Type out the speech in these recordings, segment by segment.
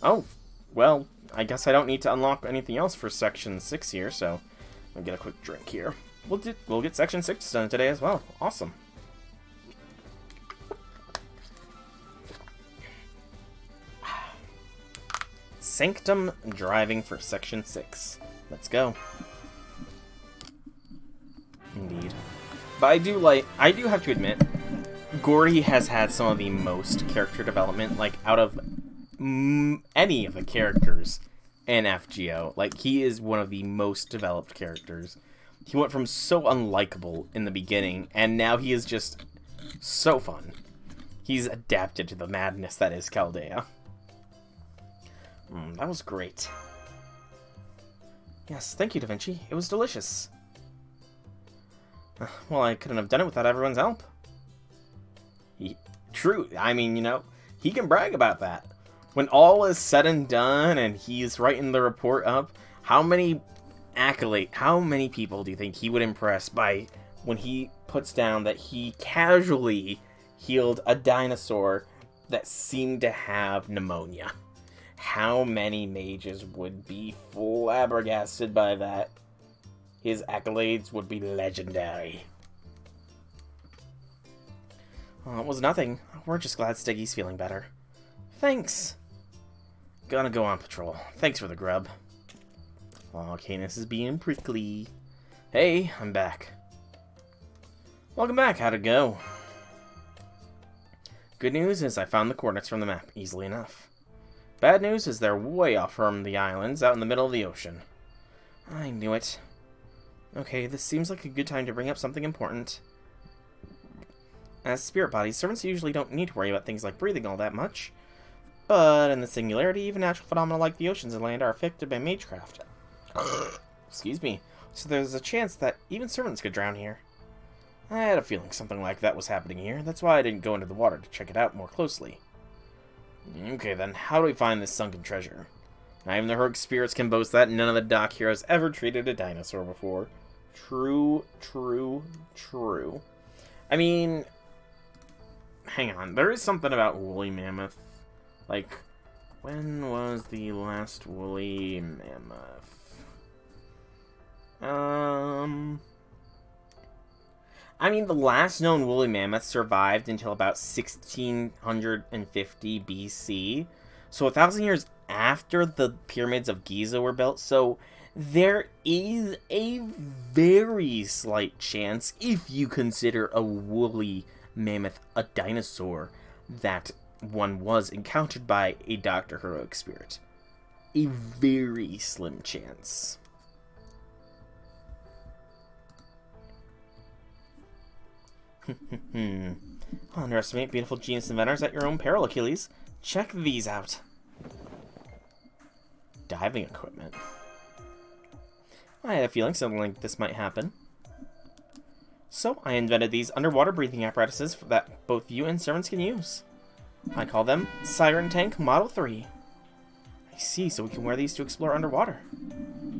Oh, well, I guess I don't need to unlock anything else for Section 6 here, so I'll get a quick drink here. We'll get Section 6 done today as well. Awesome. Sanctum driving for Section 6. Let's go. Indeed. But I do have to admit, Gordy has had some of the most character development, like, out of any of the characters in FGO. Like, he is one of the most developed characters. He went from so unlikable in the beginning, and now he is just so fun. He's adapted to the madness that is Chaldea. That was great. Yes, thank you, Da Vinci. It was delicious. Well, I couldn't have done it without everyone's help. True. I mean, you know, he can brag about that. When all is said and done and he's writing the report up, how many people do you think he would impress by when he puts down that he casually healed a dinosaur that seemed to have pneumonia? How many mages would be flabbergasted by that? His accolades would be legendary. It was nothing. We're just glad Stiggy's feeling better. Thanks. Gonna go on patrol. Thanks for the grub. Aw, Canis is being prickly. Hey, I'm back. Welcome back. How'd it go? Good news is I found the coordinates from the map easily enough. Bad news is they're way off from the islands out in the middle of the ocean. I knew it. Okay, this seems like a good time to bring up something important. As spirit bodies, servants usually don't need to worry about things like breathing all that much. But in the singularity, even natural phenomena like the oceans and land are affected by magecraft. Excuse me. So there's a chance that even servants could drown here. I had a feeling something like that was happening here. That's why I didn't go into the water to check it out more closely. Okay then, how do we find this sunken treasure? Not even the heroic spirits can boast that none of the dock heroes ever treated a dinosaur before. True, true, true. I mean, hang on. There is something about woolly mammoth. Like, when was the last woolly mammoth? I mean, the last known woolly mammoth survived until about 1650 BC. So 1,000 years after the pyramids of Giza were built. So there is a very slight chance, if you consider a woolly mammoth a dinosaur, that one was encountered by a Dr. Heroic Spirit. A very slim chance. Underestimate beautiful genius inventors at your own peril, Achilles. Check these out. Diving equipment. I had a feeling something like this might happen. So, I invented these underwater breathing apparatuses that both you and servants can use. I call them Siren Tank Model 3. I see, so we can wear these to explore underwater.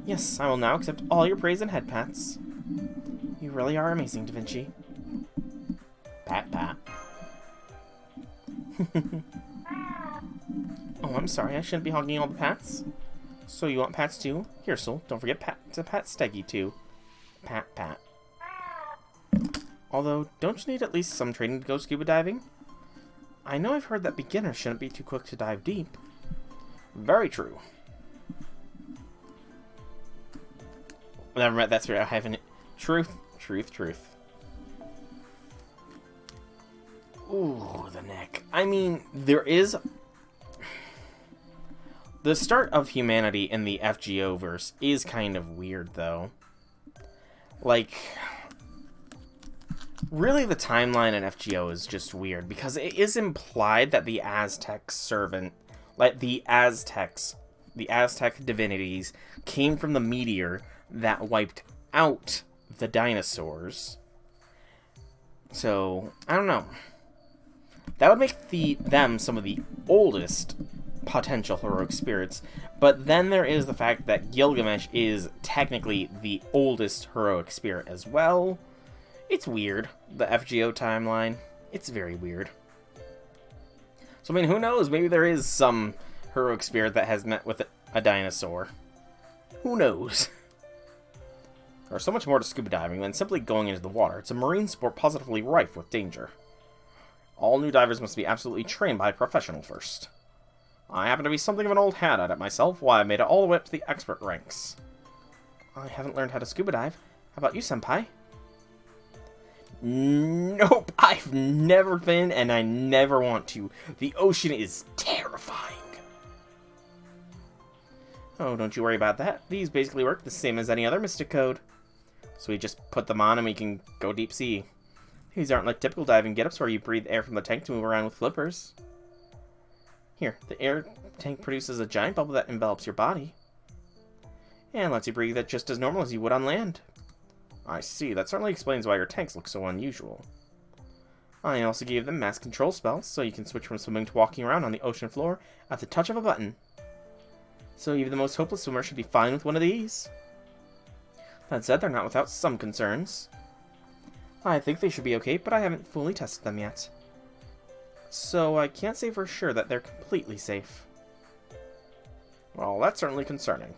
Yes, I will now accept all your praise and head pats. You really are amazing, Da Vinci. Pat, pat. Oh, I'm sorry, I shouldn't be hogging all the pats. So you want pats too? Here, Soul, don't forget to pat Steggy too. Pat, pat. Although, don't you need at least some training to go scuba diving? I know I've heard that beginners shouldn't be too quick to dive deep. Very true. Never met that spirit. I haven't. Truth, truth, truth. Ooh, the neck. I mean, there is... The start of humanity in the FGO verse is kind of weird, though. Like... Really, the timeline in FGO is just weird, because it is implied that the Aztec servant... Like, the Aztec divinities came from the meteor that wiped out the dinosaurs. So, I don't know. That would make them some of the oldest potential heroic spirits, but then there is the fact that Gilgamesh is technically the oldest heroic spirit as well. It's weird, the FGO timeline. It's very weird. So, I mean, who knows? Maybe there is some heroic spirit that has met with a dinosaur. Who knows? There's so much more to scuba diving than simply going into the water. It's a marine sport positively rife with danger. All new divers must be absolutely trained by a professional first. I happen to be something of an old hat at it myself, why I made it all the way up to the expert ranks. I haven't learned how to scuba dive. How about you, senpai? Nope, I've never been, and I never want to. The ocean is terrifying. Oh, don't you worry about that. These basically work the same as any other Mystic Code. So we just put them on and we can go deep sea. These aren't like typical diving get-ups where you breathe air from the tank to move around with flippers. Here, the air tank produces a giant bubble that envelops your body. And lets you breathe it just as normal as you would on land. I see, that certainly explains why your tanks look so unusual. I also gave them mass control spells, so you can switch from swimming to walking around on the ocean floor at the touch of a button. So even the most hopeless swimmer should be fine with one of these. That said, they're not without some concerns. I think they should be okay, but I haven't fully tested them yet. So I can't say for sure that they're completely safe. Well, that's certainly concerning.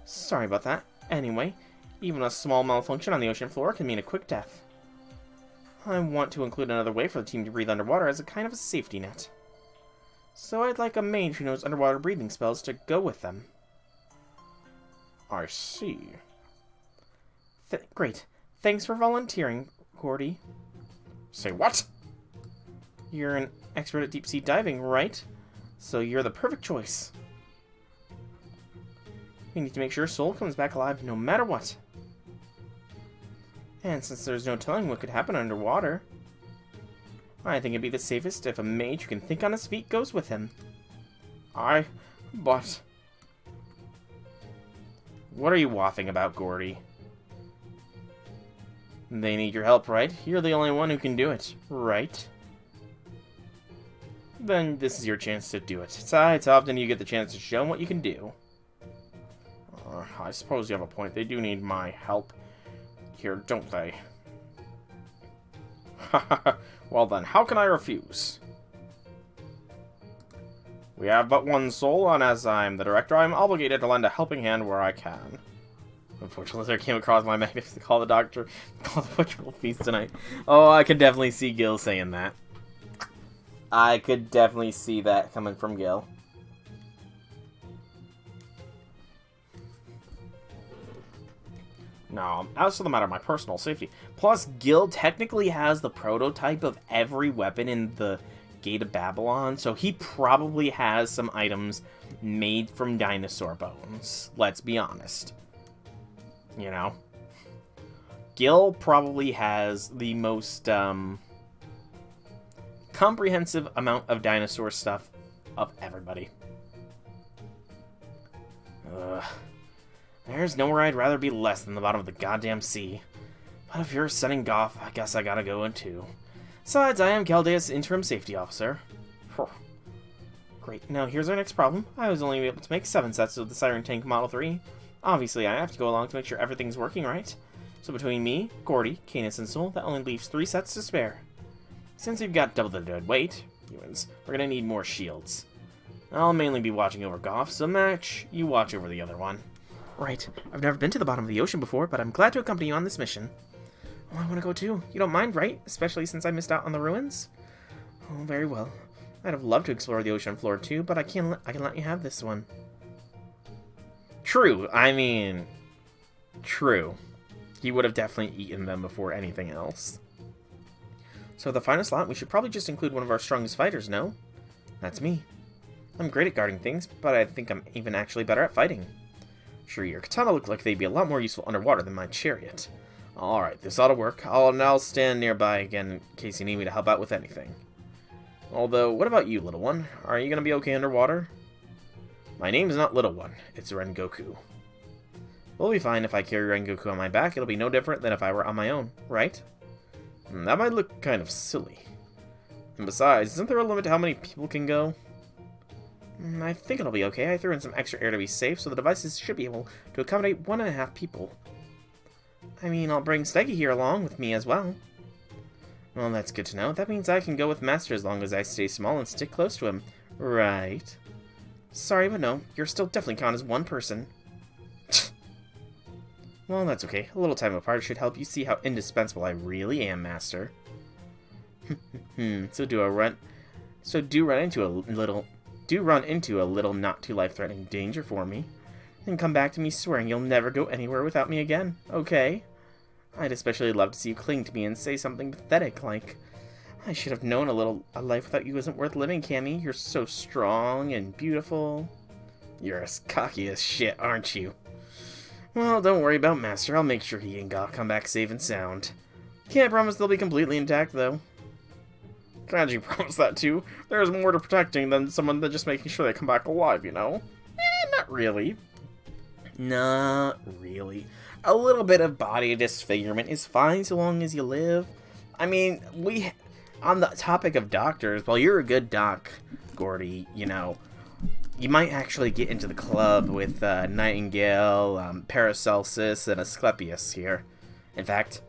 Sorry about that. Anyway, even a small malfunction on the ocean floor can mean a quick death. I want to include another way for the team to breathe underwater as a kind of a safety net. So I'd like a mage who knows underwater breathing spells to go with them. I see. Great. Thanks for volunteering, Gordy. Say what? You're an expert at deep-sea diving, right? So you're the perfect choice. We need to make sure Soul comes back alive no matter what. And since there's no telling what could happen underwater, I think it'd be the safest if a mage who can think on his feet goes with him. But... What are you waffling about, Gordy? They need your help, right? You're the only one who can do it, right? Then this is your chance to do it. It's often you get the chance to show them what you can do. I suppose you have a point. They do need my help here, don't they? Well then, how can I refuse? We have but one soul, and as I'm the director, I'm obligated to lend a helping hand where I can. Unfortunately, there came across my mind to call the doctor, call the butcher feast tonight. Oh, I could definitely see Gil saying that. I could definitely see that coming from Gil. No, as for the matter of my personal safety. Plus, Gil technically has the prototype of every weapon in the Gate of Babylon, so he probably has some items made from dinosaur bones. Let's be honest. You know? Gil probably has the most comprehensive amount of dinosaur stuff of everybody. There's nowhere I'd rather be less than the bottom of the goddamn sea. But if you're setting off, I guess I gotta go in too. Besides, I am Chaldea's interim safety officer. Great, now here's our next problem. I was only able to make 7 sets of the Siren Tank Model 3. Obviously, I have to go along to make sure everything's working right. So between me, Gordy, Canis, and Soul, that only leaves 3 sets to spare. Since we've got double the dead weight, humans, we're gonna need more shields. I'll mainly be watching over Goff, so Match, you watch over the other one. Right. I've never been to the bottom of the ocean before, but I'm glad to accompany you on this mission. Oh, I want to go too. You don't mind, right? Especially since I missed out on the ruins? Oh, very well. I'd have loved to explore the ocean floor too, but I can let you have this one. True. I mean, true. He would have definitely eaten them before anything else. So the final slot, we should probably just include one of our strongest fighters, no? That's me. I'm great at guarding things, but I think I'm even actually better at fighting. Sure, your katana look like they'd be a lot more useful underwater than my chariot. Alright, this ought to work. I'll stand nearby again in case you need me to help out with anything. Although, what about you, little one? Are you gonna be okay underwater? My name's not Little One, it's Rengoku. We'll be fine if I carry Rengoku on my back. It'll be no different than if I were on my own, right? That might look kind of silly. And besides, isn't there a limit to how many people can go? I think it'll be okay. I threw in some extra air to be safe, so the devices should be able to accommodate 1.5 people. I mean, I'll bring Steggy here along with me as well. Well, that's good to know. That means I can go with Master as long as I stay small and stick close to him. Right. Sorry, but no. You're still definitely counted as one person. Well, that's okay. A little time apart should help you see how indispensable I really am, Master. So do run into a little not too life-threatening danger for me. And come back to me swearing you'll never go anywhere without me again, okay? I'd especially love to see you cling to me and say something pathetic like, I should have known a life without you isn't worth living, Cammy. You're so strong and beautiful. You're as cocky as shit, aren't you? Well, don't worry about Master. I'll make sure he and Ga come back safe and sound. Can't promise they'll be completely intact, though. Can't you promise that, too? There's more to protecting than someone just making sure they come back alive, you know? Not really. Not really. A little bit of body disfigurement is fine so long as you live. I mean, on the topic of doctors, well, you're a good doc, Gordy, you know. You might actually get into the club with Nightingale, Paracelsus, and Asclepius here. In fact,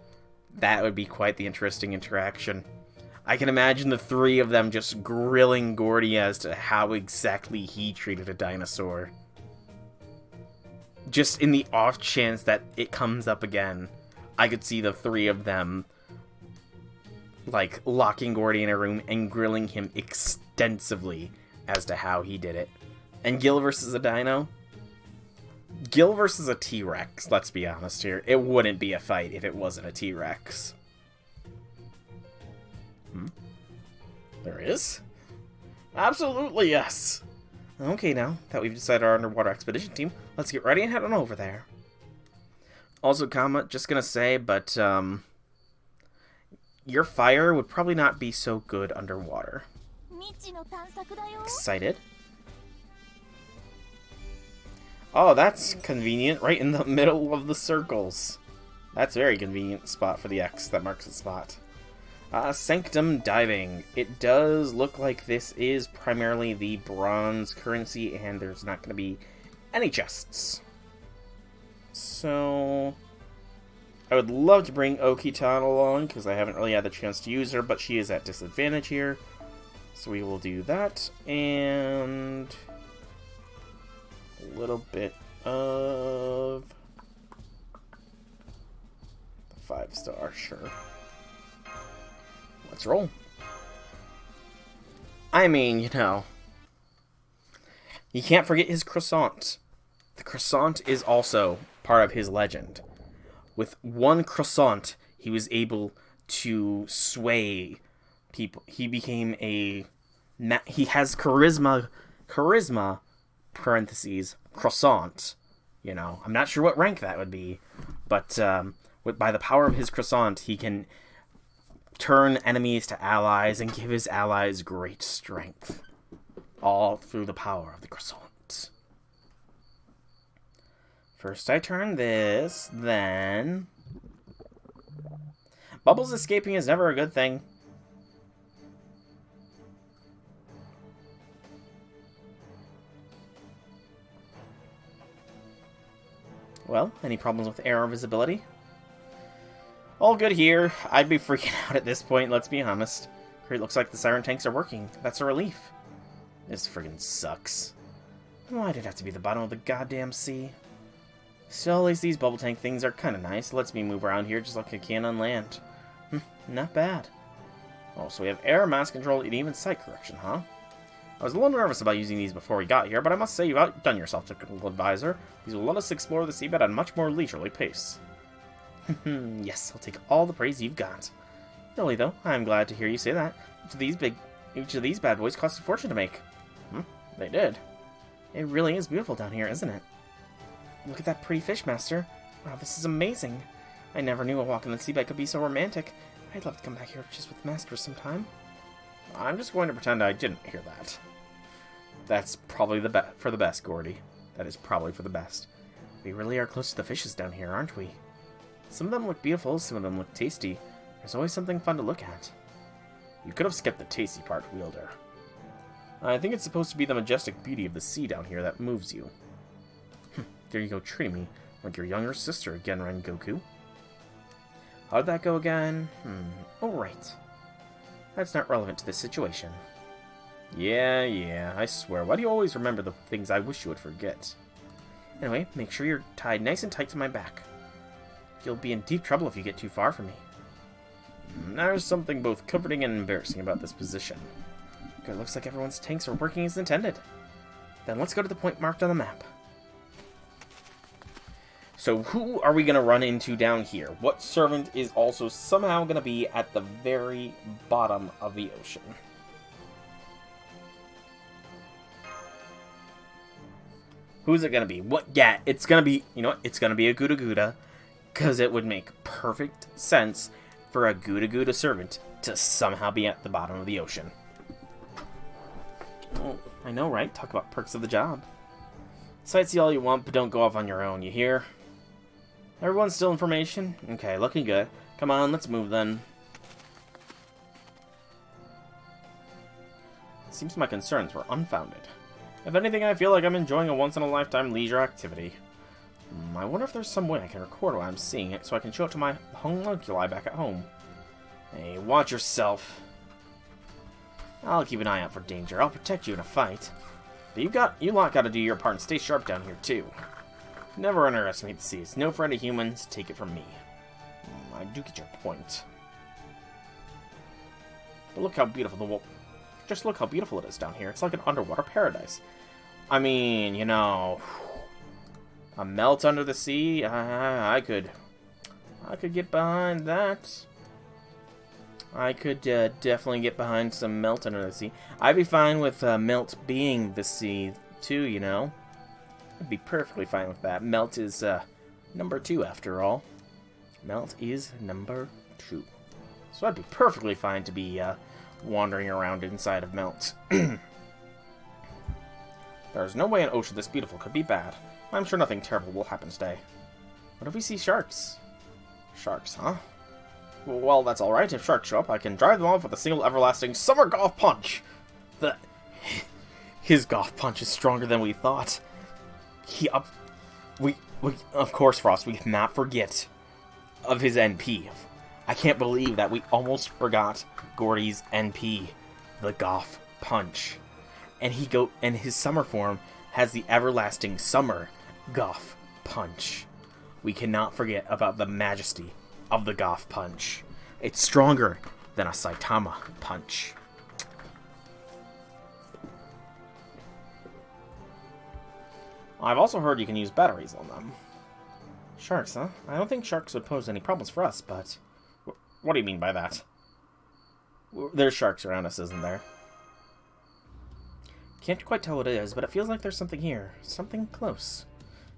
that would be quite the interesting interaction. I can imagine the three of them just grilling Gordy as to how exactly he treated a dinosaur. Just in the off chance that it comes up again, I could see the three of them, like, locking Gordy in a room and grilling him extensively as to how he did it. And Gil versus a dino? Gil versus a T-Rex, let's be honest here. It wouldn't be a fight if it wasn't a T-Rex. There is? Absolutely, yes! Okay, now that we've decided our underwater expedition team, let's get ready and head on over there. Also, just gonna say, but, your fire would probably not be so good underwater. Excited? Oh, that's convenient, right in the middle of the circles. That's a very convenient spot for the X that marks the spot. Sanctum diving. It does look like this is primarily the bronze currency, and there's not going to be any chests. So, I would love to bring Okitan along, because I haven't really had the chance to use her, but she is at disadvantage here. So we will do that, and a little bit of the 5-star, sure. Let's roll. I mean, you know, you can't forget his croissant. The croissant is also part of his legend. With one croissant, he was able to sway people. He became he has charisma, parentheses, croissant. You know, I'm not sure what rank that would be, but by the power of his croissant, he can turn enemies to allies and give his allies great strength. All through the power of the croissant. First I turn this, then... Bubbles escaping is never a good thing. Well, any problems with air visibility? All good here. I'd be freaking out at this point, let's be honest. Great, looks like the siren tanks are working. That's a relief. This friggin' sucks. Why did it have to be the bottom of the goddamn sea? Still, at least these bubble tank things are kinda nice. Lets me move around here just like I can on land. Not bad. Oh, so we have air, mass control, and even sight correction, huh? I was a little nervous about using these before we got here, but I must say you've outdone yourself, Technical Advisor. These will let us explore the seabed at a much more leisurely pace. Yes, I'll take all the praise you've got. Really, though, I'm glad to hear you say that. Each of these bad boys cost a fortune to make. They did. It really is beautiful down here, isn't it? Look at that pretty fish, Master. Wow, this is amazing. I never knew a walk in the seabed could be so romantic. I'd love to come back here just with Master sometime. I'm just going to pretend I didn't hear that. That's probably for the best, Gordy. That is probably for the best. We really are close to the fishes down here, aren't we? Some of them look beautiful, some of them look tasty. There's always something fun to look at. You could have skipped the tasty part, Wielder. I think it's supposed to be the majestic beauty of the sea down here that moves you. There you go, treating me like your younger sister again, Rengoku. How'd that go again? Oh, right. That's not relevant to this situation. Yeah, I swear. Why do you always remember the things I wish you would forget? Anyway, make sure you're tied nice and tight to my back. You'll be in deep trouble if you get too far from me. There's something both comforting and embarrassing about this position. Good, looks like everyone's tanks are working as intended. Then let's go to the point marked on the map. So who are we going to run into down here? What servant is also somehow going to be at the very bottom of the ocean? Who's it going to be? Yeah, it's going to be, you know what? It's going to be a Gouda Gouda, because it would make perfect sense for a Gouda Gouda servant to somehow be at the bottom of the ocean. Oh, I know, right? Talk about perks of the job. Sightsee all you want, but don't go off on your own, you hear? Everyone's still in formation? Okay, looking good. Come on, let's move then. It seems my concerns were unfounded. If anything, I feel like I'm enjoying a once-in-a-lifetime leisure activity. I wonder if there's some way I can record while I'm seeing it so I can show it to my homunculi back at home. Hey, watch yourself. I'll keep an eye out for danger. I'll protect you in a fight. But you lot gotta do your part and stay sharp down here, too. Never underestimate the seas. No friend of humans, take it from me. I do get your point. But look how beautiful just look how beautiful it is down here. It's like an underwater paradise. I mean, you know, a melt under the sea. I could get behind that. I could definitely get behind some melt under the sea. I'd be fine with melt being the sea too. You know, I'd be perfectly fine with that. Melt is number 2 after all. Melt is number 2. So I'd be perfectly fine to be wandering around inside of Melt. There's no way an ocean this beautiful could be bad. I'm sure nothing terrible will happen today. What if we see sharks? Sharks, huh? Well, that's alright. If sharks show up, I can drive them off with a single everlasting summer golf punch! His golf punch is stronger than we thought. Of course, Frost, we cannot forget of his NP. I can't believe that we almost forgot Gordy's NP, the Goth Punch. And his summer form has the everlasting summer Goth Punch. We cannot forget about the majesty of the Goth Punch. It's stronger than a Saitama Punch. I've also heard you can use batteries on them. Sharks, huh? I don't think sharks would pose any problems for us, but... What do you mean by that? There's sharks around us, isn't there? Can't quite tell what it is, but it feels like there's something here. Something close.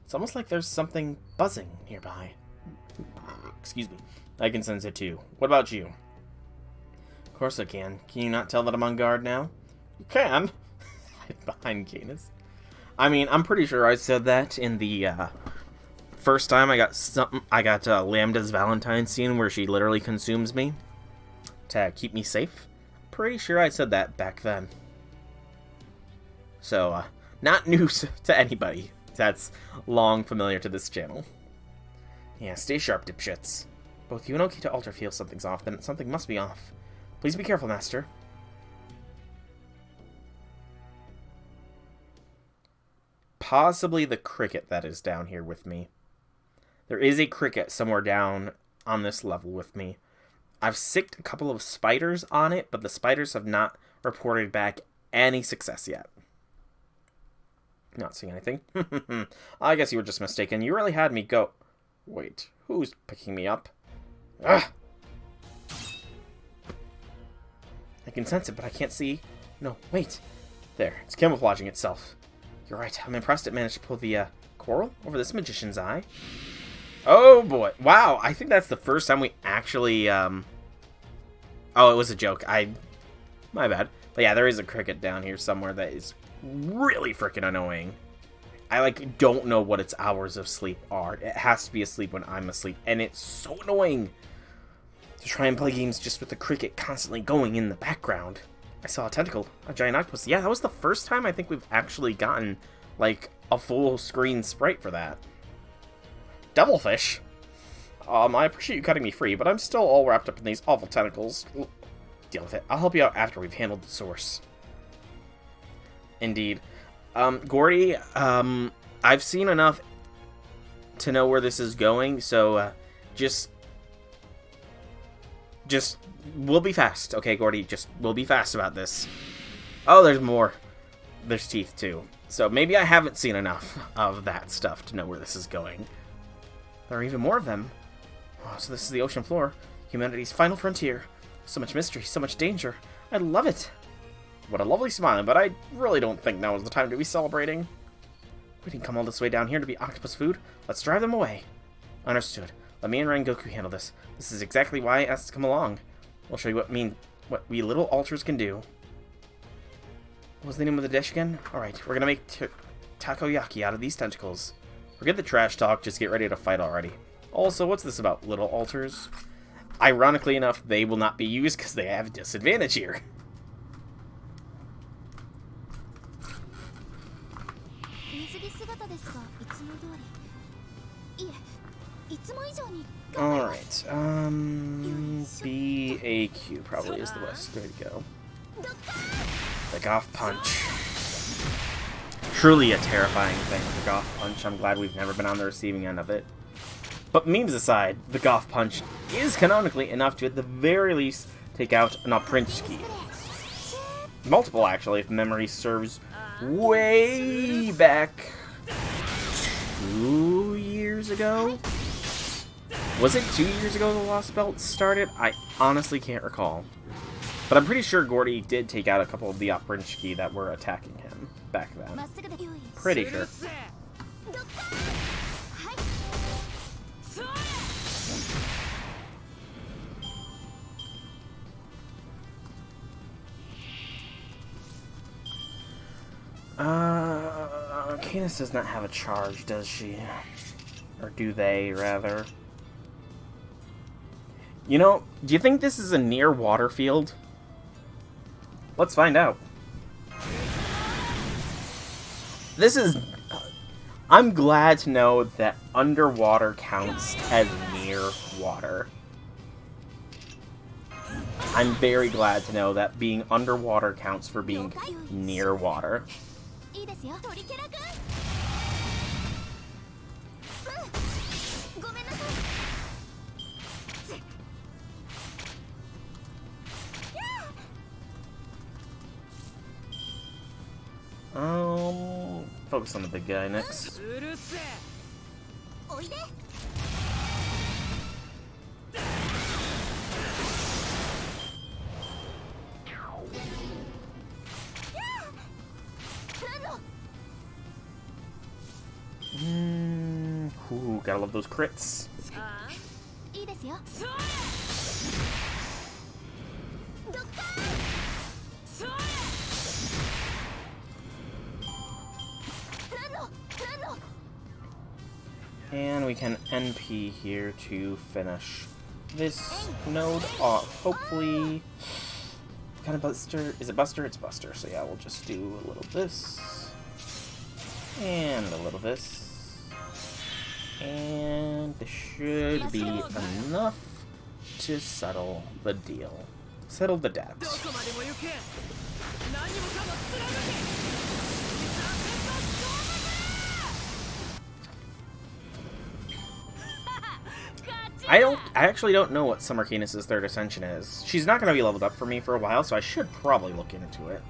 It's almost like there's something buzzing nearby. Excuse me. I can sense it too. What about you? Of course I can. Can you not tell that I'm on guard now? You can. Behind Canis. I mean, I'm pretty sure I said that in the first time I got Lambda's Valentine scene where she literally consumes me to keep me safe. Pretty sure I said that back then. So, not news to anybody that's long familiar to this channel. Yeah, stay sharp, dipshits. Both you and Okita Alter feel something's off, then something must be off. Please be careful, Master. Possibly the cricket that is down here with me. There is a cricket somewhere down on this level with me. I've sicked a couple of spiders on it, but the spiders have not reported back any success yet. Not seeing anything. I guess you were just mistaken. You really had me go... Wait, who's picking me up? Ugh! I can sense it, but I can't see... No, wait. There, it's camouflaging itself. You're right, I'm impressed it managed to pull the coral over this magician's eye. Oh boy, wow, I think that's the first time we actually, Oh, it was a joke, my bad. But yeah, there is a cricket down here somewhere that is really freaking annoying. I, don't know what its hours of sleep are. It has to be asleep when I'm asleep, and it's so annoying to try and play games just with the cricket constantly going in the background. I saw a tentacle, a giant octopus. Yeah, that was the first time I think we've actually gotten, a full screen sprite for that. Devilfish? I appreciate you cutting me free, but I'm still all wrapped up in these awful tentacles. Deal with it. I'll help you out after we've handled the source. Indeed. Gordy, I've seen enough to know where this is going, so just we'll be fast, okay, Gordy? We'll be fast about this. Oh, there's more. There's teeth too. So maybe I haven't seen enough of that stuff to know where this is going. There are even more of them. Oh, so this is the ocean floor, humanity's final frontier. So much mystery, so much danger. I love it. What a lovely smile, but I really don't think now is the time to be celebrating. We didn't come all this way down here to be octopus food. Let's drive them away. Understood. Let me and Rengoku handle this. This is exactly why I asked to come along. We'll show you what we little alters can do. What was the name of the dish again? Alright, we're gonna make takoyaki out of these tentacles. Forget the trash talk, just get ready to fight already. Also, what's this about little altars? Ironically enough, they will not be used because they have a disadvantage here. Alright, BAQ probably is the best way to go. The Goth Punch. Truly a terrifying thing, the Goth Punch. I'm glad we've never been on the receiving end of it. But memes aside, the Goth Punch is canonically enough to at the very least take out an Oprinchki. Multiple, actually, if memory serves way back 2 years ago? Was it 2 years ago the Lost Belt started? I honestly can't recall. But I'm pretty sure Gordy did take out a couple of the Oprinchki that were attacking him back then. Pretty sure. Canis does not have a charge, does she? Or do they, rather? You know, do you think this is a near water field? Let's find out. This is... I'm glad to know that underwater counts as near water. I'm very glad to know that being underwater counts for being near water. Focus on the big guy next. Ooh, gotta love those crits. And we can NP here to finish this node off. Hopefully, kind of Buster. Is it Buster? It's Buster. So yeah, we'll just do a little this. And a little this. And this should be enough to settle the deal. Settle the debt. I actually don't know what Summer Canis' third ascension is. She's not going to be leveled up for me for a while, so I should probably look into it.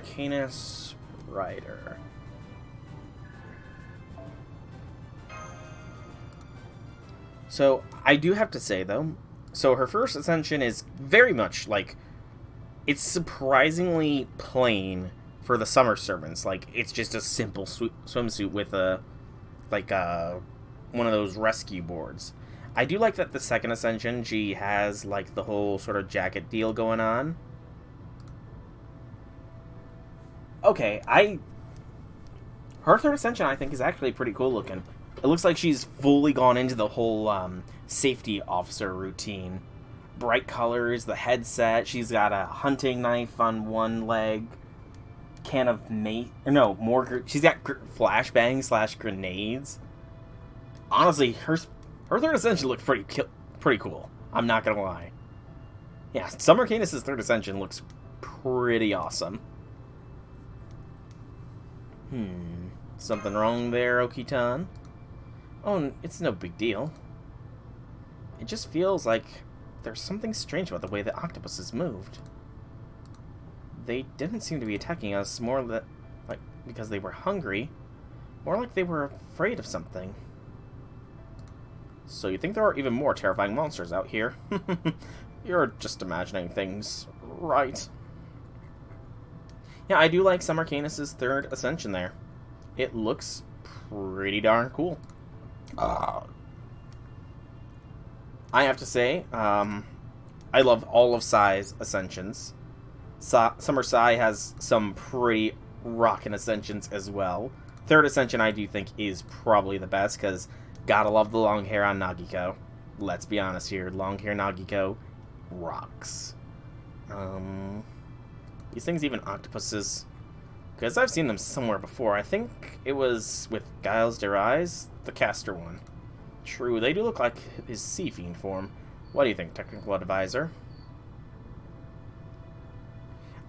Canis Rider. So, I do have to say, though, so her first ascension is very much, like, it's surprisingly plain for the Summer Servants. Like, it's just a simple swimsuit with a, like, one of those rescue boards. I do like that the second ascension, she has, like, the whole sort of jacket deal going on. Okay, her third ascension, I think, is actually pretty cool looking. It looks like she's fully gone into the whole safety officer routine. Bright colors, the headset, she's got a hunting knife on one leg, can of she's got flashbangs / grenades. Honestly, her third ascension looks pretty cool. I'm not gonna lie. Yeah, Summer Canis' third ascension looks pretty awesome. Something wrong there, Okitan? Oh, it's no big deal. It just feels like there's something strange about the way the octopuses moved. They didn't seem to be attacking us more like because they were hungry, more like they were afraid of something. So you think there are even more terrifying monsters out here? You're just imagining things, right? Yeah, I do like Summer Canis' third ascension there. It looks pretty darn cool. I have to say, I love all of Sai's ascensions. Summer Sai has some pretty rockin' ascensions as well. Third ascension I do think is probably the best, because gotta love the long hair on Nagiko. Let's be honest here, long hair Nagiko rocks. These things even octopuses, because I've seen them somewhere before. I think it was with Giles Derais, the caster one. True, they do look like his sea fiend form. What do you think, technical advisor?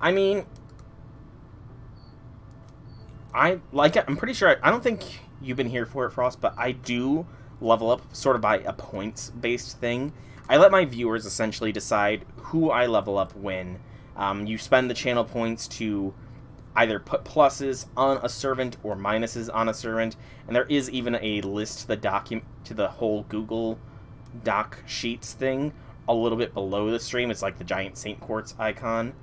I mean, I like it. I'm pretty sure. I don't think you've been here for it, Frost, but I do level up sort of by a points-based thing. I let my viewers essentially decide who I level up when. You spend the channel points to either put pluses on a servant or minuses on a servant, and there is even a list to the document to the whole Google Doc Sheets thing a little bit below the stream. It's like the giant St. Quartz icon.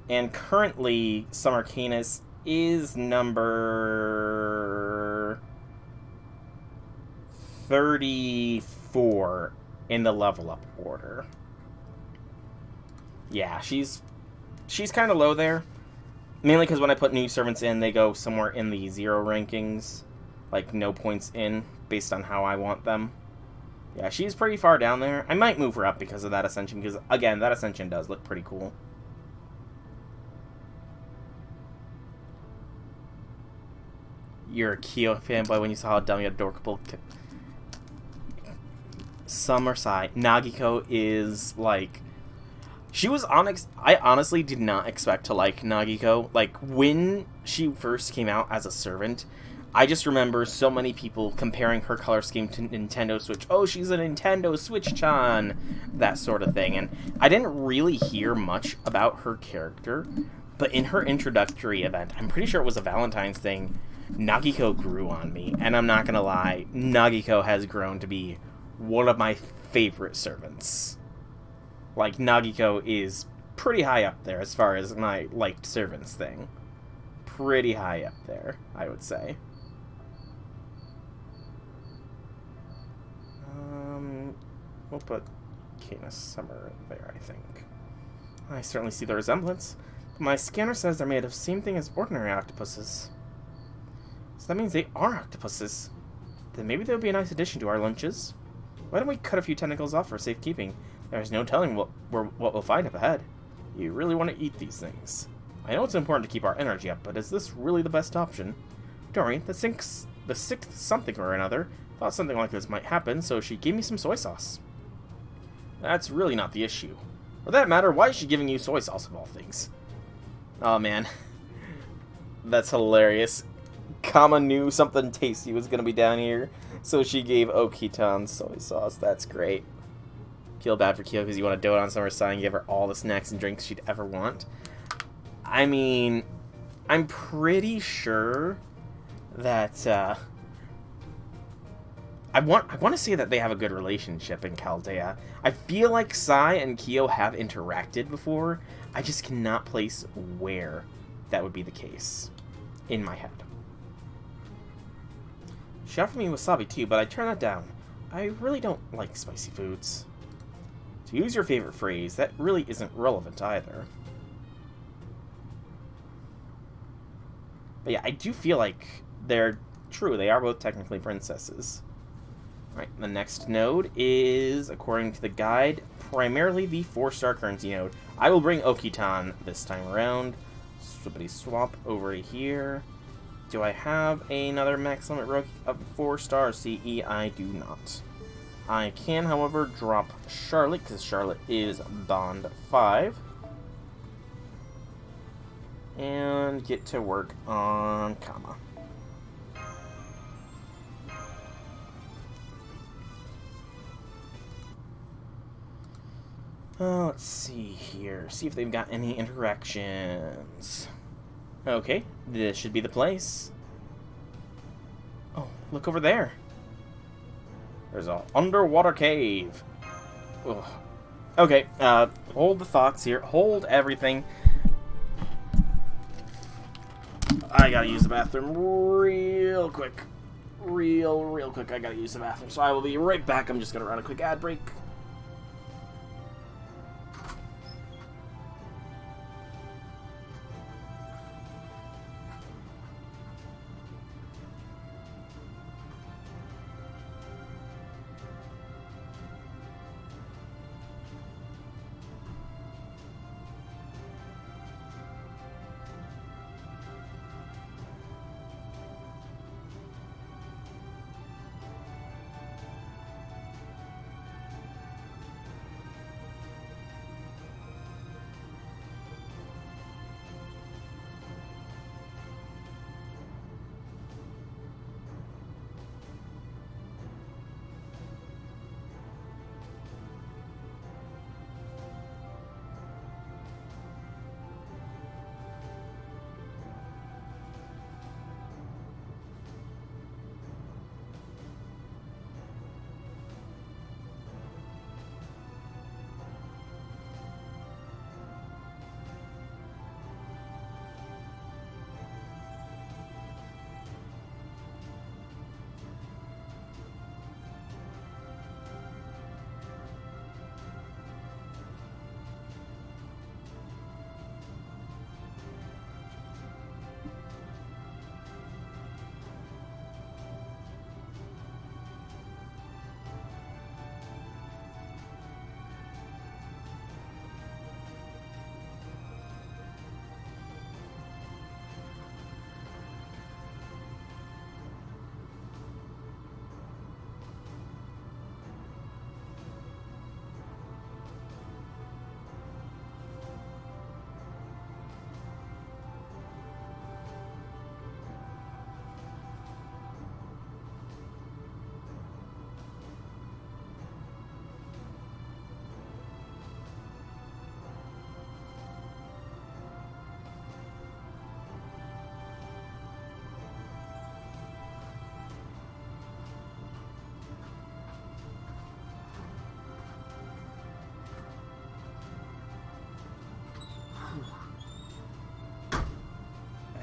And currently, Summer Canis is number 34 in the level up order. Yeah, she's kind of low there. Mainly because when I put new servants in, they go somewhere in the 0 rankings. Like, no points in, based on how I want them. Yeah, she's pretty far down there. I might move her up because of that ascension, because, again, that ascension does look pretty cool. You're a Kyo fanboy when you saw how dumb you had Dorkable. Summer Sai. Nagiko is, like... She was I honestly did not expect to like Nagiko. Like, when she first came out as a servant, I just remember so many people comparing her color scheme to Nintendo Switch. Oh, she's a Nintendo Switch-chan! That sort of thing. And I didn't really hear much about her character, but in her introductory event, I'm pretty sure it was a Valentine's thing, Nagiko grew on me. And I'm not gonna lie, Nagiko has grown to be one of my favorite servants. Like, Nagiko is pretty high up there as far as my liked servants thing. Pretty high up there, I would say. We'll put Canis Summer there, I think. I certainly see the resemblance. But my scanner says they're made of the same thing as ordinary octopuses. So that means they are octopuses. Then maybe they would be a nice addition to our lunches. Why don't we cut a few tentacles off for safekeeping? There's no telling what we'll find up ahead. You really want to eat these things. I know it's important to keep our energy up, but is this really the best option? Don't worry, the sixth something or another thought something like this might happen, so she gave me some soy sauce. That's really not the issue. For that matter, why is she giving you soy sauce of all things? Oh man. That's hilarious. Kama knew something tasty was going to be down here, so she gave Okitan soy sauce. That's great. Feel bad for Kyo because you want to dote on Summer Sai and give her all the snacks and drinks she'd ever want. I mean, I'm pretty sure that I want to say that they have a good relationship in Chaldea. I feel like Sai and Kyo have interacted before. I just cannot place where that would be the case in my head. She offered me wasabi too, but I turned that down. I really don't like spicy foods. To use your favorite phrase, that really isn't relevant either. But yeah, I do feel like they're true. They are both technically princesses. Alright, the next node is, according to the guide, primarily the 4-star currency node. I will bring Okitan this time around. Swippity swap over to here. Do I have another max limit rogue of 4-star CE? I do not. I can, however, drop Charlotte, because Charlotte is Bond 5. And get to work on Kama. Let's see here. See if they've got any interactions. Okay, this should be the place. Oh, look over there. There's an underwater cave. Ugh. Okay, hold the thoughts here. Hold everything. I gotta use the bathroom real quick. Real quick. I gotta use the bathroom. So I will be right back. I'm just gonna run a quick ad break.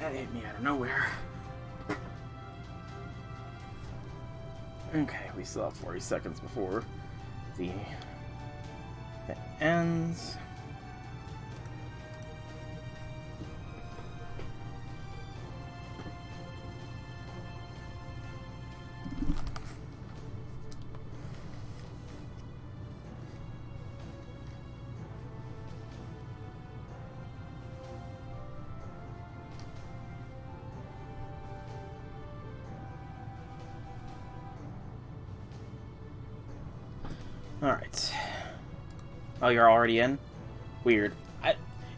That hit me out of nowhere. Okay, we still have 40 seconds before the it ends. Alright. Oh, you're already in? Weird.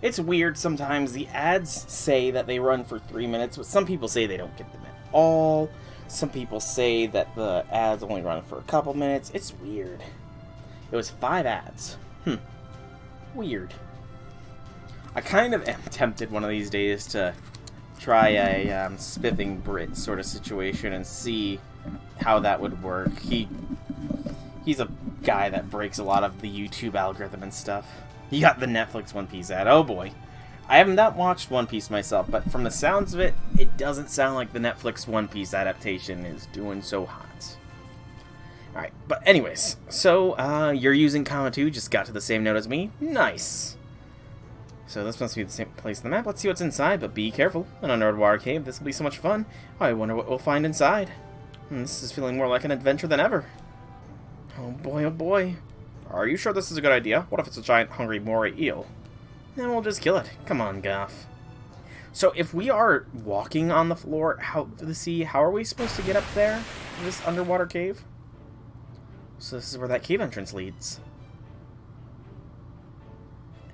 It's weird sometimes. The ads say that they run for 3 minutes, but some people say they don't get them at all. Some people say that the ads only run for a couple minutes. It's weird. It was 5 ads. Weird. I kind of am tempted one of these days to try a spiffing Brit sort of situation and see how that would work. He's a guy that breaks a lot of the YouTube algorithm and stuff. He got the Netflix One Piece ad. Oh boy. I have not watched One Piece myself, but from the sounds of it, it doesn't sound like the Netflix One Piece adaptation is doing so hot. Alright, but anyways, so you're using comma 2, just got to the same note as me. Nice. So this must be the same place in the map. Let's see what's inside, but be careful. An underwater cave, this will be so much fun. I wonder what we'll find inside. This is feeling more like an adventure than ever. Oh boy, oh boy. Are you sure this is a good idea? What if it's a giant hungry moray eel? Then we'll just kill it. Come on, Goff. So if we are walking on the floor out to the sea, how are we supposed to get up there? This underwater cave? So this is where that cave entrance leads.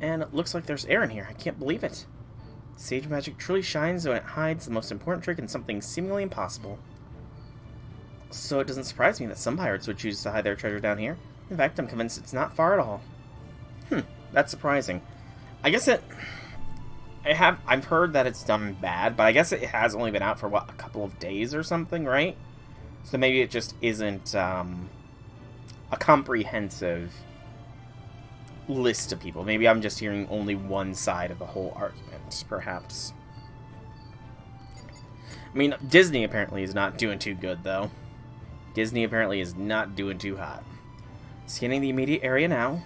And it looks like there's air in here. I can't believe it. Sage magic truly shines when it hides the most important trick in something seemingly impossible. So it doesn't surprise me that some pirates would choose to hide their treasure down here. In fact, I'm convinced it's not far at all. That's surprising. I guess I've heard that it's done bad, but I guess it has only been out for, what, a couple of days or something, right? So maybe it just isn't, a comprehensive list of people. Maybe I'm just hearing only one side of the whole argument, perhaps. I mean, Disney apparently is not doing too good, though. Disney apparently is not doing too hot. Scanning the immediate area now.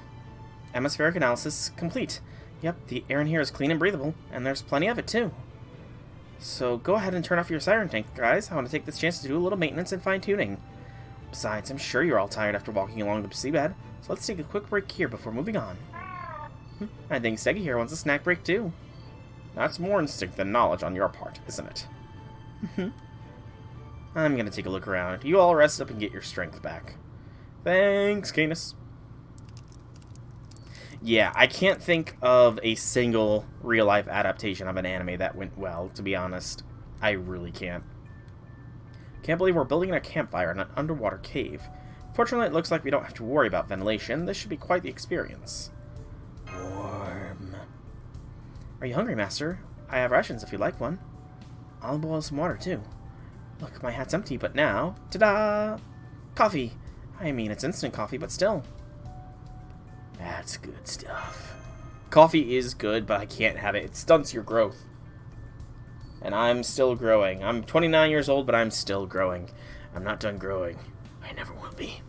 Atmospheric analysis complete. Yep, the air in here is clean and breathable, and there's plenty of it, too. So go ahead and turn off your siren tank, guys. I want to take this chance to do a little maintenance and fine-tuning. Besides, I'm sure you're all tired after walking along the seabed, so let's take a quick break here before moving on. I think Steggy here wants a snack break, too. That's more instinct than knowledge on your part, isn't it? I'm gonna take a look around. You all rest up and get your strength back. Thanks, Canis. Yeah, I can't think of a single real-life adaptation of an anime that went well, to be honest. I really can't. Can't believe we're building a campfire in an underwater cave. Fortunately, it looks like we don't have to worry about ventilation. This should be quite the experience. Warm. Are you hungry, Master? I have rations if you'd like one. I'll boil some water, too. Look, my hat's empty, but now... Ta-da! Coffee! I mean, it's instant coffee, but still. That's good stuff. Coffee is good, but I can't have it. It stunts your growth. And I'm still growing. I'm 29 years old, but I'm still growing. I'm not done growing. I never will be.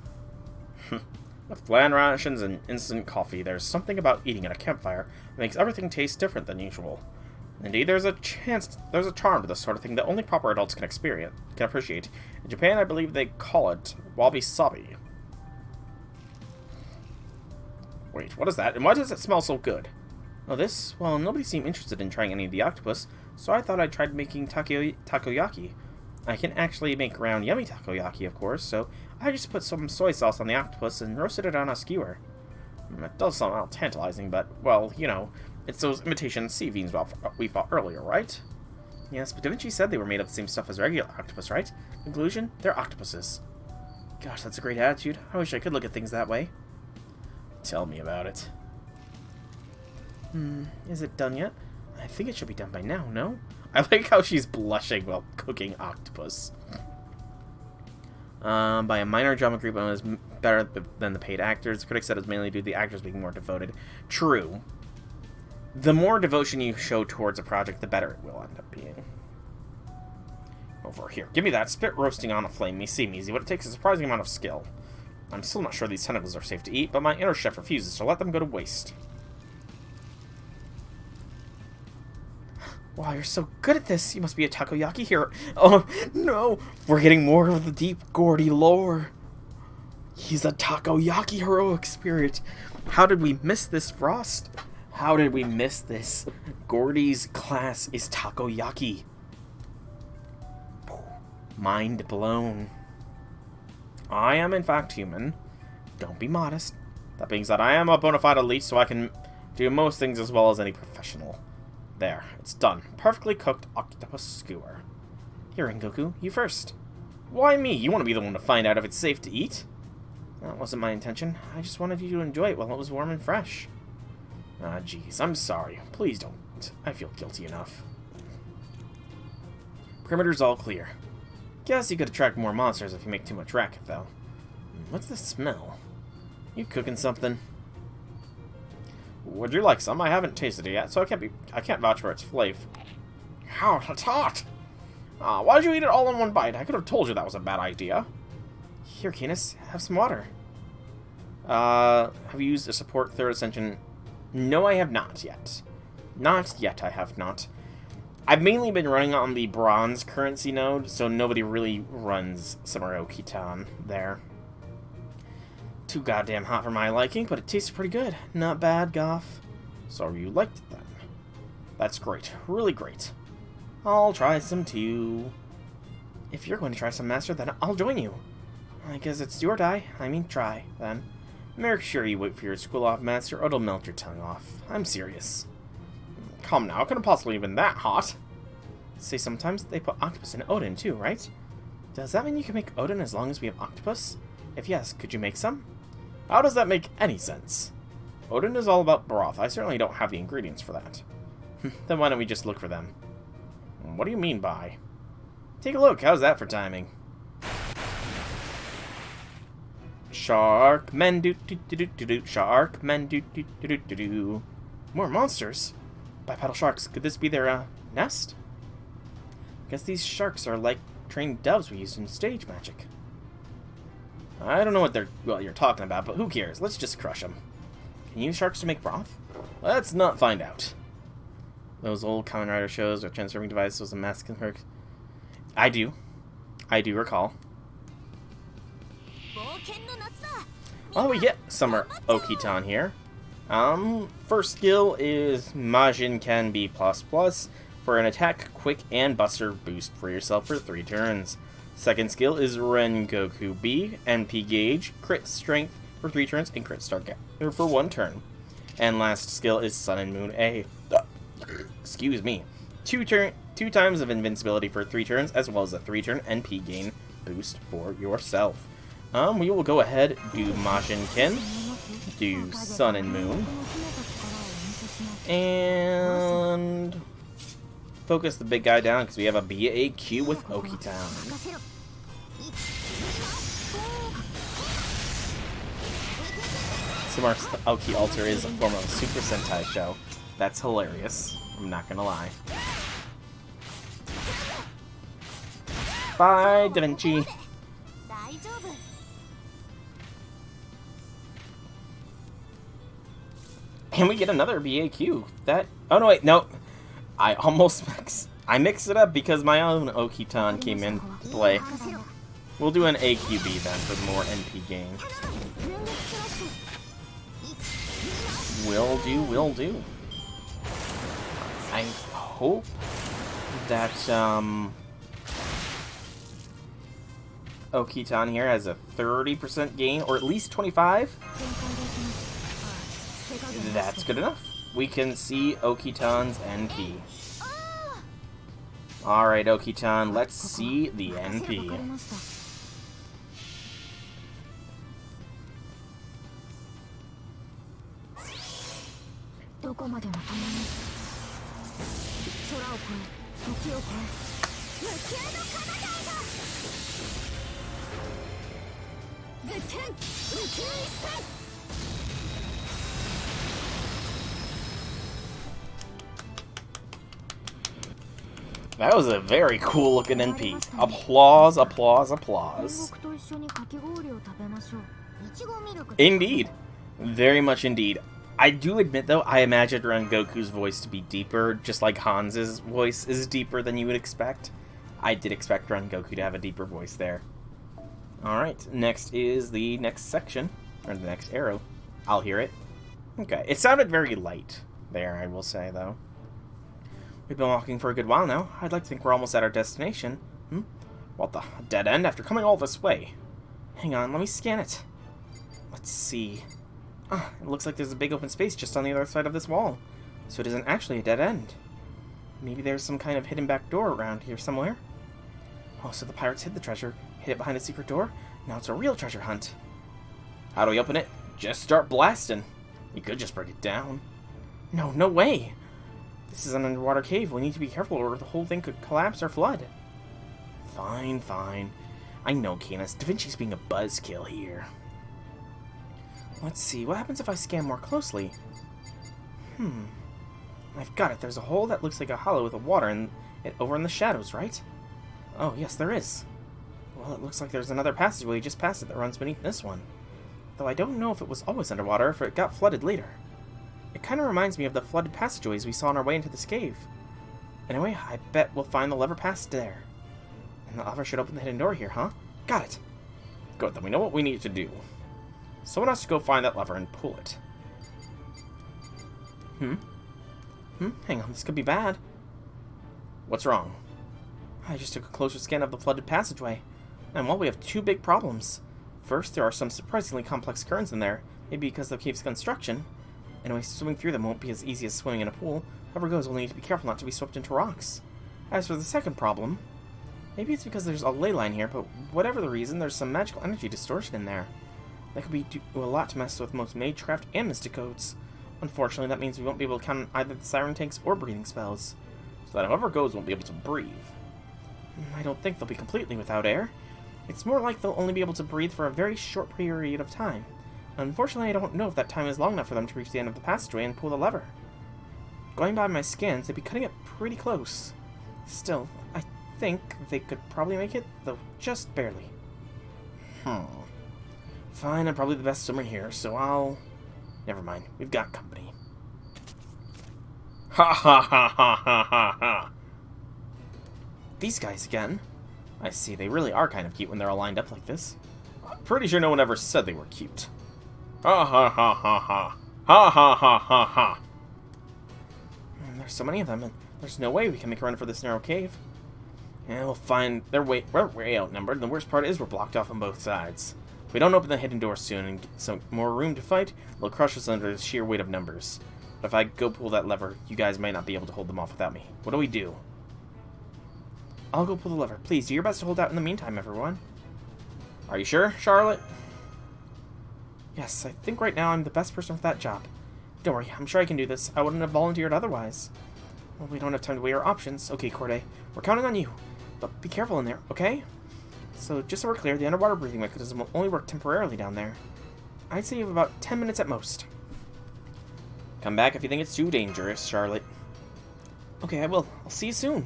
With bland rations and instant coffee, there's something about eating at a campfire that makes everything taste different than usual. Indeed, there's a charm to this sort of thing that only proper adults can appreciate. In Japan, I believe they call it wabi-sabi. Wait, what is that? And why does it smell so good? Oh, this? Well, nobody seemed interested in trying any of the octopus, so I thought I tried making takoyaki. I can actually make round, yummy takoyaki, of course, so I just put some soy sauce on the octopus and roasted it on a skewer. It does sound a little tantalizing, but, well, you know, it's those imitation sea beans we fought earlier, right? Yes, but Da Vinci said they were made of the same stuff as regular octopus, right? Conclusion, they're octopuses. Gosh, that's a great attitude. I wish I could look at things that way. Tell me about it. Is it done yet? I think it should be done by now, no? I like how she's blushing while cooking octopus. By a minor drama group, it was better than the paid actors. The critics said it was mainly due to the actors being more devoted. True. The more devotion you show towards a project, the better it will end up being. Over here. Give me that. Spit roasting on a flame may seem easy, but it takes a surprising amount of skill. I'm still not sure these tentacles are safe to eat, but my inner chef refuses to let them go to waste. Wow, you're so good at this. You must be a takoyaki hero. Oh, no. We're getting more of the deep, Gordy lore. He's a takoyaki heroic spirit. How did we miss this, Frost? How did we miss this? Gordy's class is takoyaki. Mind blown. I am, in fact, human. Don't be modest. That being said, I am a bona fide elite, so I can do most things as well as any professional. There, it's done. Perfectly cooked octopus skewer. Here, Rengoku, you first. Why me? You want to be the one to find out if it's safe to eat? That wasn't my intention. I just wanted you to enjoy it while it was warm and fresh. Ah, jeez, I'm sorry. Please don't. I feel guilty enough. Perimeter's all clear. Guess you could attract more monsters if you make too much racket, though. What's the smell? You cooking something? Would you like some? I haven't tasted it yet, so I can't vouch for its flavor. How it's hot! Why'd you eat it all in one bite? I could have told you that was a bad idea. Here, Canis, have some water. Have you used a support third ascension? No, I have not yet. Not yet, I have not. I've mainly been running on the bronze currency node, so nobody really runs Samuro Kitan there. Too goddamn hot for my liking, but it tastes pretty good. Not bad, Goff. So you liked it then. That's great. Really great. I'll try some too. If you're going to try some, Master, then I'll join you. I guess it's do or die. I mean, try, then. Make sure you wait for your school off, Master, or it'll melt your tongue off. I'm serious. Come now, it couldn't possibly have been that hot. Say sometimes they put octopus in Odin too, right? Does that mean you can make Odin as long as we have octopus? If yes, could you make some? How does that make any sense? Odin is all about broth. I certainly don't have the ingredients for that. Then why don't we just look for them? What do you mean by? Take a look. How's that for timing? Shark men do do do do do do. Shark men do do do do do do. More monsters? Bipedal sharks. Could this be their nest? Guess these sharks are like trained doves we used in stage magic. I don't know what you're talking about, but who cares? Let's just crush them. Can you use sharks to make broth? Let's not find out. Those old Kamen Rider shows with transforming devices and masking perks. I do recall. Well, we get Summer Okitan here. First skill is Majin Ken B++ for an attack, quick, and buster boost for yourself for 3 turns. Second skill is Rengoku B, NP gauge, crit strength for 3 turns, and crit start for 1 turn. And last skill is Sun and Moon A. Excuse me. 2 times of invincibility for 3 turns, as well as a 3-turn NP gain boost for yourself. We will go ahead, do Majin Ken, do Sun and Moon, and focus the big guy down because we have a BAQ with Okitan. Sumar's Oki Alter is a form of a Super Sentai show. That's hilarious. I'm not gonna lie. Bye, Da Vinci. And we get another BAQ. Oh no, wait, no. I mixed it up because my own Okitan came in to play. We'll do an AQB then for more NP gain. Will do. I hope that Okitan here has a 30% gain, or at least 25. That's good enough. We can see Okitan's NP. Alright, Okitan, let's see the NP. That was a very cool looking NP. Applause, applause, applause. Indeed. Very much indeed. I do admit, though, I imagined Rengoku's voice to be deeper, just like Hans's voice is deeper than you would expect. I did expect Rengoku to have a deeper voice there. Alright, next is the next section, or the next arrow. I'll hear it. Okay, it sounded very light there, I will say, though. We've been walking for a good while now. I'd like to think we're almost at our destination. What the? A dead end after coming all this way? Hang on, let me scan it. Let's see. It looks like there's a big open space just on the other side of this wall. So it isn't actually a dead end. Maybe there's some kind of hidden back door around here somewhere. Oh, so the pirates hid the treasure, hid it behind a secret door. Now it's a real treasure hunt. How do we open it? Just start blasting. You could just break it down. No, no way. This is an underwater cave. We need to be careful or the whole thing could collapse or flood. Fine, fine. I know, Canis. Da Vinci's being a buzzkill here. Let's see. What happens if I scan more closely? I've got it. There's a hole that looks like a hollow with a water in it over in the shadows, right? Oh, yes, there is. Well, it looks like there's another passageway just past it that runs beneath this one. Though I don't know if it was always underwater or if it got flooded later. It kind of reminds me of the flooded passageways we saw on our way into this cave. Anyway, I bet we'll find the lever past there. And the lever should open the hidden door here, huh? Got it. Good, then we know what we need to do. Someone has to go find that lever and pull it. Hang on, this could be bad. What's wrong? I just took a closer scan of the flooded passageway. And well, we have 2 big problems. First, there are some surprisingly complex currents in there, maybe because of the cave's construction. Anyway, swimming through them won't be as easy as swimming in a pool. Whoever goes will need to be careful not to be swept into rocks. As for the second problem, maybe it's because there's a ley line here, but whatever the reason, there's some magical energy distortion in there. That could do a lot to mess with most magecraft and mystic codes. Unfortunately, that means we won't be able to count on either the siren tanks or breathing spells. So that whoever goes won't be able to breathe. I don't think they'll be completely without air. It's more like they'll only be able to breathe for a very short period of time. Unfortunately, I don't know if that time is long enough for them to reach the end of the passageway and pull the lever. Going by my scans, they'd be cutting it pretty close. Still, I think they could probably make it, though just barely. Fine, I'm probably the best swimmer here, so I'll... Never mind, we've got company. Ha ha ha ha ha ha ha! These guys again. I see, they really are kind of cute when they're all lined up like this. I'm pretty sure no one ever said they were cute. Ha ha ha ha ha! Ha ha ha ha ha! There's so many of them, and there's no way we can make a run for this narrow cave. Yeah, we'll find... We're way outnumbered, and the worst part is we're blocked off on both sides. If we don't open the hidden door soon and get some more room to fight, they'll crush us under the sheer weight of numbers. But if I go pull that lever, you guys might not be able to hold them off without me. What do we do? I'll go pull the lever. Please, do your best to hold out in the meantime, everyone. Are you sure, Charlotte? Yes, I think right now I'm the best person for that job. Don't worry, I'm sure I can do this. I wouldn't have volunteered otherwise. Well, we don't have time to weigh our options. Okay, Corday, we're counting on you. But be careful in there, okay? So, just so we're clear, the underwater breathing mechanism will only work temporarily down there. I'd say you have about 10 minutes at most. Come back if you think it's too dangerous, Charlotte. Okay, I will. I'll see you soon.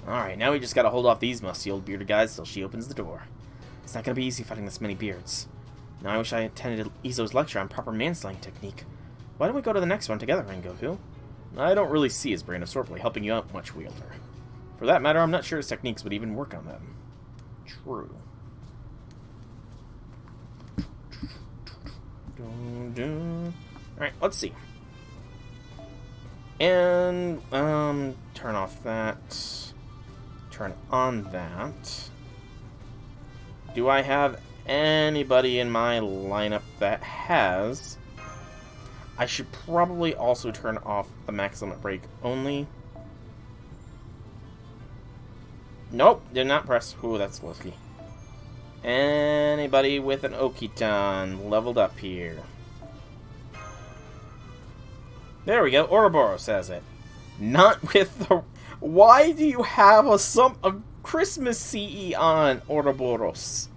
Alright, now we just gotta hold off these musty old bearded guys till she opens the door. It's not gonna be easy fighting this many beards. Now I wish I attended Izo's lecture on proper manslaying technique. Why don't we go to the next one together, Rengoku? I don't really see his brain of Swordplay helping you out much, Wielder. For that matter, I'm not sure his techniques would even work on them. True. Alright, let's see. And, turn off that. Turn on that. Do I have anybody in my lineup that has... I should probably also turn off the max limit break only. Nope, did not press. Ooh, that's lucky. Anybody with an Okitan leveled up here? There we go. Ouroboros has it. Not with the... Why do you have a Christmas CE on Ouroboros?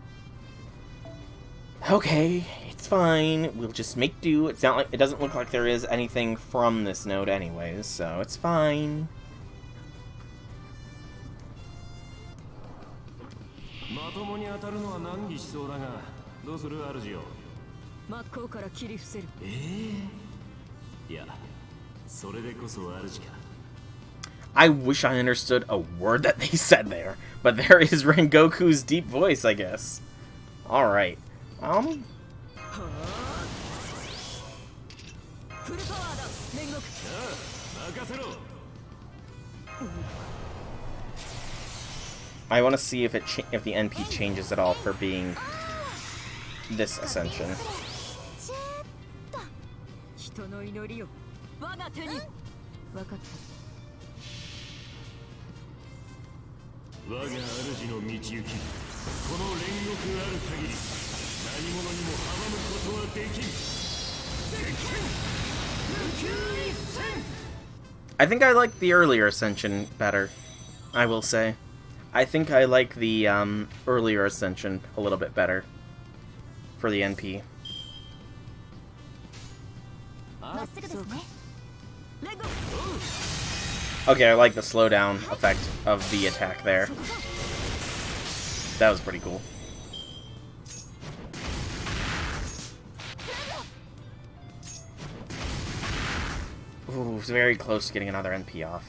Okay, it's fine. We'll just make do. It's not like... It doesn't look like there is anything from this node anyways, so it's fine. I wish I understood a word that they said there, but there is Rengoku's deep voice, I guess. Alright. I want to see if the NP changes at all for being this ascension. I think I like the earlier Ascension better, I will say. I think I like the earlier Ascension a little bit better for the NP. Okay, I like the slowdown effect of the attack there. That was pretty cool. Ooh, it's very close to getting another NP off.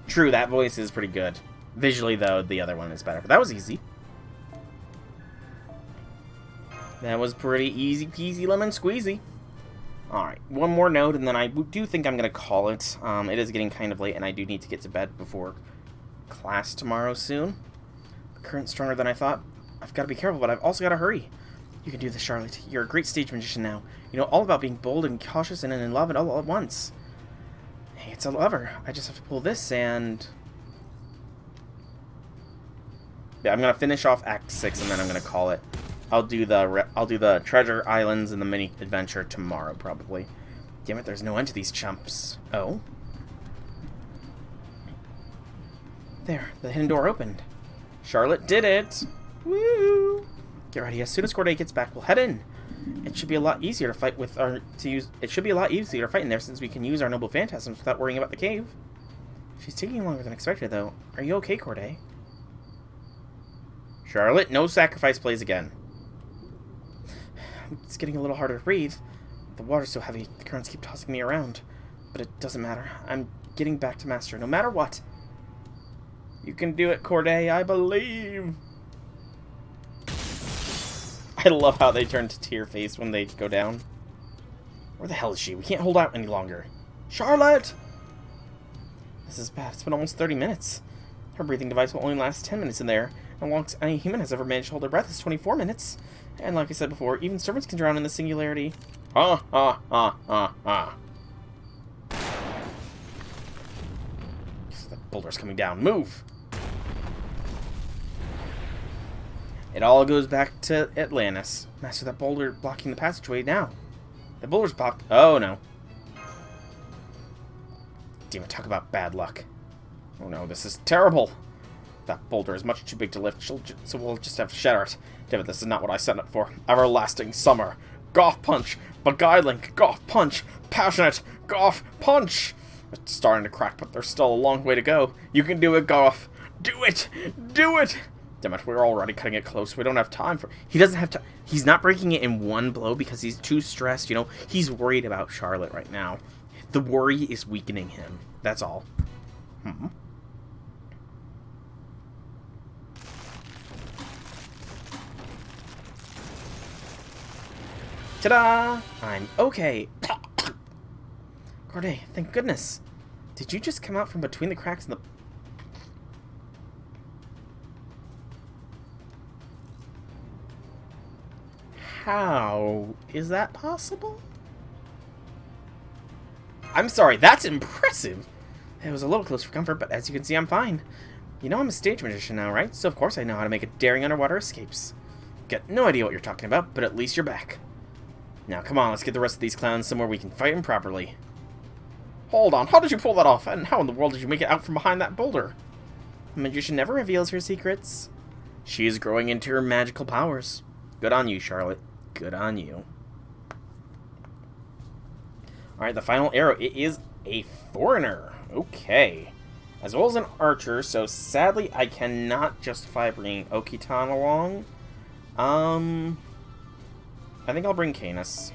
True, that voice is pretty good. Visually, though, the other one is better. But that was easy. That was pretty easy peasy lemon squeezy. Alright, one more note, and then I do think I'm going to call it. It is getting kind of late, and I do need to get to bed before class tomorrow soon. The current's stronger than I thought. I've got to be careful, but I've also got to hurry. You can do this, Charlotte. You're a great stage magician now. You know all about being bold and cautious and in love and all at once. Hey, it's a lever. I just have to pull this and... Yeah, I'm gonna finish off Act 6 and then I'm gonna call it. I'll do the treasure islands and the mini adventure tomorrow, probably. Damn it, there's no end to these chumps. Oh. There, the hidden door opened. Charlotte did it! Woo! Get ready, as soon as Corday gets back, we'll head in. It should be a lot easier to fight with our It should be a lot easier to fight in there since we can use our noble phantasms without worrying about the cave. She's taking longer than expected, though. Are you okay, Corday? Charlotte, no sacrifice plays again. It's getting a little harder to breathe. The water's so heavy, the currents keep tossing me around. But it doesn't matter. I'm getting back to Master, no matter what. You can do it, Corday. I believe. I love how they turn to tear face when they go down. Where the hell is she? We can't hold out any longer. Charlotte! This is bad. It's been almost 30 minutes. Her breathing device will only last 10 minutes in there. And longest any human has ever managed to hold their breath is 24 minutes. And like I said before, even servants can drown in the singularity. The boulder's coming down. Move! It all goes back to Atlantis. Master, that boulder blocking the passageway now. The boulder's blocked. Oh, no. Damn it, talk about bad luck. Oh, no, this is terrible. That boulder is much too big to lift, so we'll just have to shatter it. Damn it, this is not what I signed up for. Everlasting summer. Golf punch. Beguiling. Golf punch. Passionate. Golf punch. It's starting to crack, but there's still a long way to go. You can do it, Golf. Do it! Do it! Damn it, we're already cutting it close. We don't have time for... He doesn't have time. He's not breaking it in one blow because he's too stressed, you know? He's worried about Charlotte right now. The worry is weakening him. That's all. Ta-da! I'm okay. Corday, thank goodness. Did you just come out from between the cracks in the... How is that possible? I'm sorry, that's impressive. It was a little close for comfort, but as you can see, I'm fine. You know I'm a stage magician now, right? So of course I know how to make a daring underwater escapes. Got no idea what you're talking about, but at least you're back. Now come on, let's get the rest of these clowns somewhere we can fight them properly. Hold on, how did you pull that off? And how in the world did you make it out from behind that boulder? A magician never reveals her secrets. She is growing into her magical powers. Good on you, Charlotte. Good on you. Alright, the final arrow. It is a foreigner. Okay. As well as an archer, so sadly I cannot justify bringing Okitan along. I think I'll bring Canis.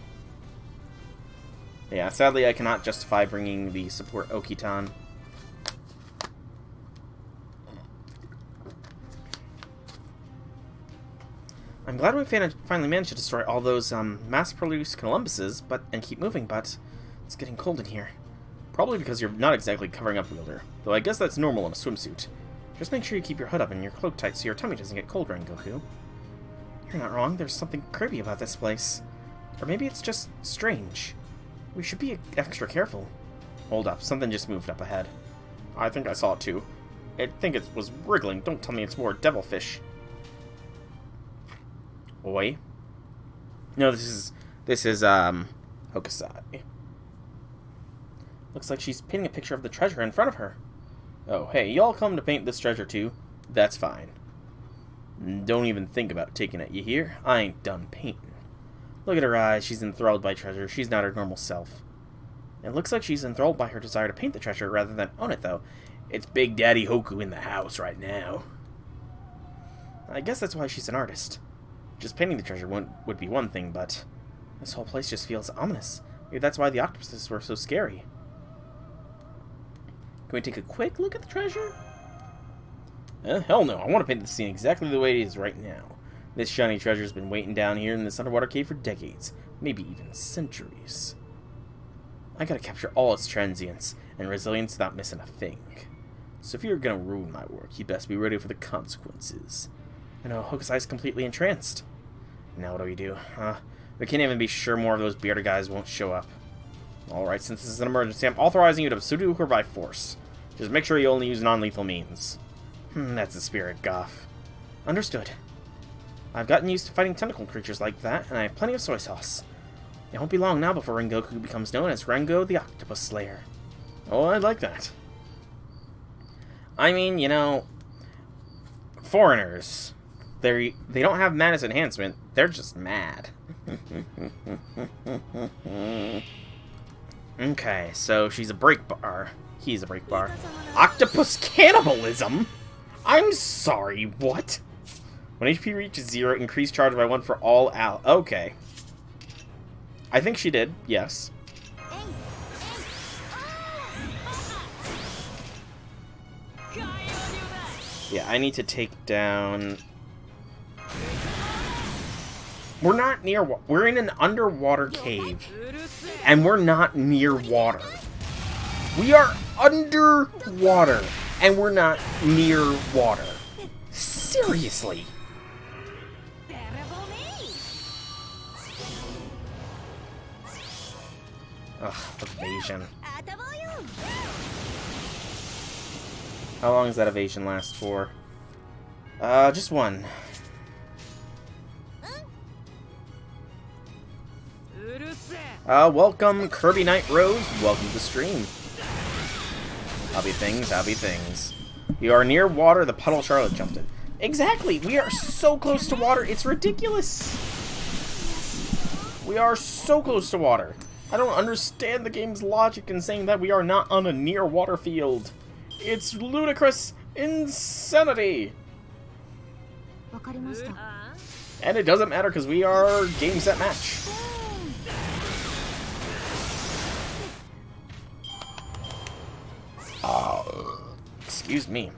Yeah, sadly I cannot justify bringing the support Okitan. I'm glad we finally managed to destroy all those mass-produced Columbuses, and keep moving, but it's getting cold in here. Probably because you're not exactly covering up, Wielder. Though I guess that's normal in a swimsuit. Just make sure you keep your hood up and your cloak tight so your tummy doesn't get cold, Rengoku. You're not wrong, there's something creepy about this place. Or maybe it's just strange. We should be extra careful. Hold up, something just moved up ahead. I think I saw it too. I think it was wriggling. Don't tell me it's more devilfish. Oi. No, this is Hokusai. Looks like she's painting a picture of the treasure in front of her. Oh, hey, y'all come to paint this treasure too? That's fine. Don't even think about taking it, you hear? I ain't done painting. Look at her eyes, she's enthralled by treasure. She's not her normal self. It looks like she's enthralled by her desire to paint the treasure rather than own it, though. It's Big Daddy Hoku in the house right now. I guess that's why she's an artist. Just painting the treasure would be one thing, but this whole place just feels ominous. Maybe that's why the octopuses were so scary. Can we take a quick look at the treasure? Hell no, I want to paint the scene exactly the way it is right now. This shiny treasure's been waiting down here in this underwater cave for decades, maybe even centuries. I gotta capture all its transience and resilience without missing a thing. So if you're gonna ruin my work, you best be ready for the consequences. I know, Hokusai's completely entranced. Now what do? We can't even be sure more of those bearded guys won't show up. Alright, since this is an emergency, I'm authorizing you to subdue her by force. Just make sure you only use non-lethal means. That's the spirit, Goff. Understood. I've gotten used to fighting tentacle creatures like that, and I have plenty of soy sauce. It won't be long now before Rengoku becomes known as Rengo the Octopus Slayer. Oh, I like that. I mean, you know, foreigners, they don't have madness enhancement. They're just mad. Okay, so she's a break bar. He's a break bar. Octopus cannibalism? I'm sorry, what? When HP reaches 0, increase charge by 1 for all Okay. I think she did, yes. Yeah, I need to take down... We're not near... We're in an underwater cave. And we're not near water. We are underwater. And we're not near water. Seriously. Ugh, evasion. How long does that evasion last for? Just one. Welcome, Kirby Knight Rose. Welcome to the stream. I'll be things. You are near water, the puddle Charlotte jumped in. Exactly! We are so close to water, it's ridiculous! We are so close to water. I don't understand the game's logic in saying that we are not on a near water field. It's ludicrous insanity! And it doesn't matter because we are game set match. Excuse me.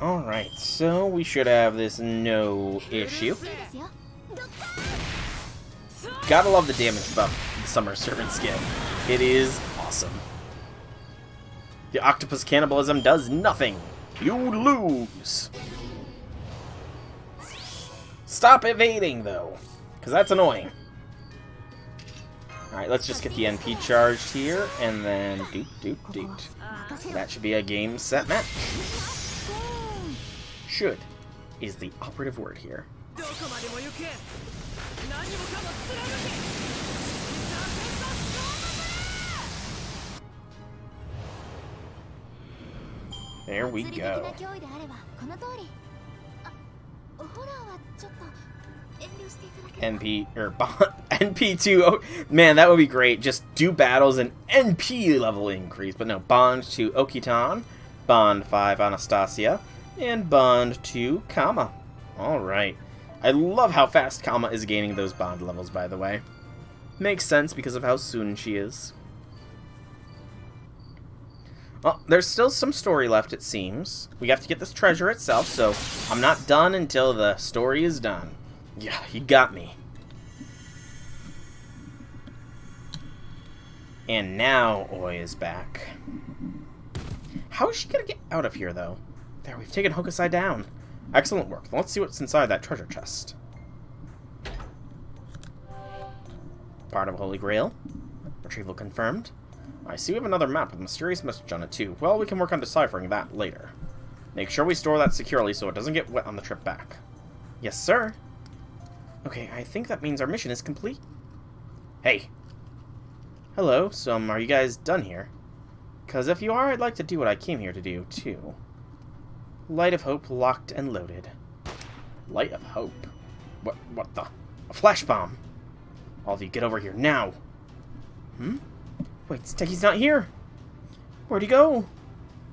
Alright, so we should have this no issue. Gotta love the damage buff, the Summer Servant skin. It is awesome. The octopus cannibalism does nothing. You lose. Stop evading, though, because that's annoying. Alright, let's just get the NP charged here, and then doot. That should be a game, set, match. Should is the operative word here. There we go. NP2. Oh, man, that would be great. Just do battles and NP level increase. But no, bond to Okitan, bond 5 Anastasia, and bond to Kama. Alright. I love how fast Kama is gaining those bond levels, by the way. Makes sense because of how soon she is. Well, there's still some story left, it seems. We have to get this treasure itself, so I'm not done until the story is done. Yeah, you got me. And now Oi is back. How is she gonna get out of here, though? There, we've taken Hokusai down. Excellent work. Let's see what's inside that treasure chest. Part of Holy Grail. Retrieval confirmed. I see we have another map with a mysterious message on it, too. Well, we can work on deciphering that later. Make sure we store that securely so it doesn't get wet on the trip back. Yes, sir. Okay, I think that means our mission is complete. Hey. Hello, so are you guys done here? Because if you are, I'd like to do what I came here to do, too. Light of Hope locked and loaded. Light of Hope? What the? A flash bomb! All of you get over here, now! Wait, Stecky's not here! Where'd he go?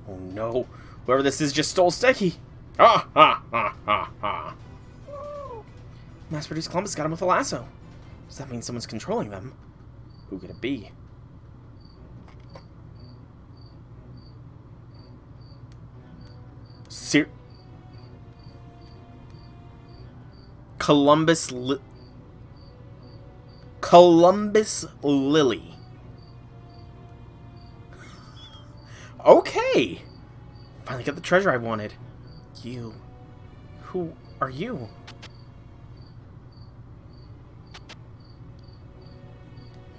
Oh no, whoever this is just stole Stecky! Ah, ha, ha, ha, ha! Mass-produced Columbus got him with a lasso. Does that mean someone's controlling them? Who could it be? Columbus Lily. Okay! Finally got the treasure I wanted. You. Who are you?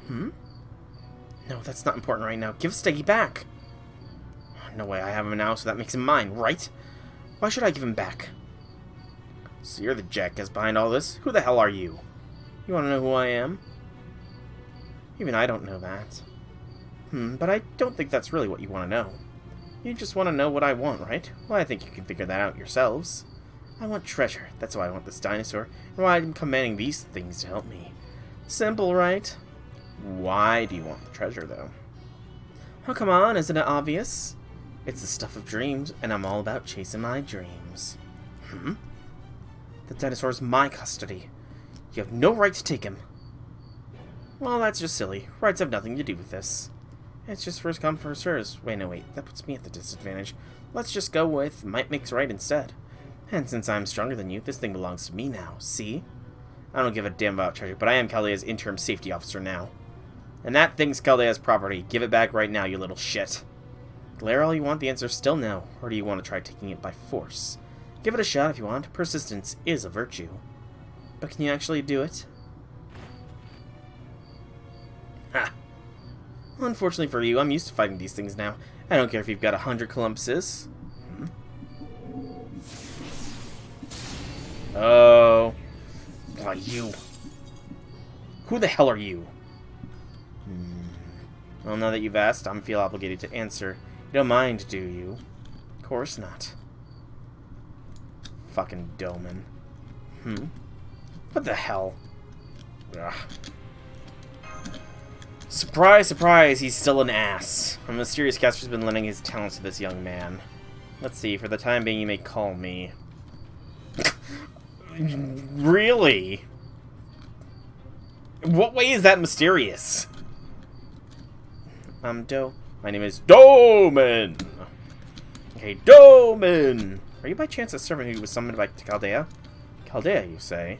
No, that's not important right now. Give Steggy back. No way, I have him now, so that makes him mine, right? Why should I give him back? So you're the jackass behind all this? Who the hell are you? You want to know who I am? Even I don't know that. But I don't think that's really what you want to know. You just want to know what I want, right? Well, I think you can figure that out yourselves. I want treasure. That's why I want this dinosaur, and why I'm commanding these things to help me. Simple, right? Why do you want the treasure, though? Oh, come on, isn't it obvious? It's the stuff of dreams, and I'm all about chasing my dreams. The dinosaur's my custody. You have no right to take him. Well, that's just silly. Rights have nothing to do with this. It's just first come, first serves. Wait, no, wait. That puts me at the disadvantage. Let's just go with might makes right instead. And since I'm stronger than you, this thing belongs to me now. See? I don't give a damn about treasure, but I am Chaldea's interim safety officer now. And that thing's Chaldea's property. Give it back right now, you little shit. Glare all you want, the answer's still no. Or do you want to try taking it by force? Give it a shot if you want. Persistence is a virtue. But can you actually do it? Ha! Unfortunately for you, I'm used to fighting these things now. I don't care if you've got 100 Columbuses. Oh. Why, you. Who the hell are you? Well, now that you've asked, I feel obligated to answer. You don't mind, do you? Of course not. Fucking Doman. What the hell? Ugh. Surprise, surprise, he's still an ass. A mysterious caster's been lending his talents to this young man. Let's see, for the time being, you may call me... Really? What way is that mysterious? My name is Doman! Okay, Doman! Are you by chance a servant who was summoned by Chaldea? Chaldea, you say?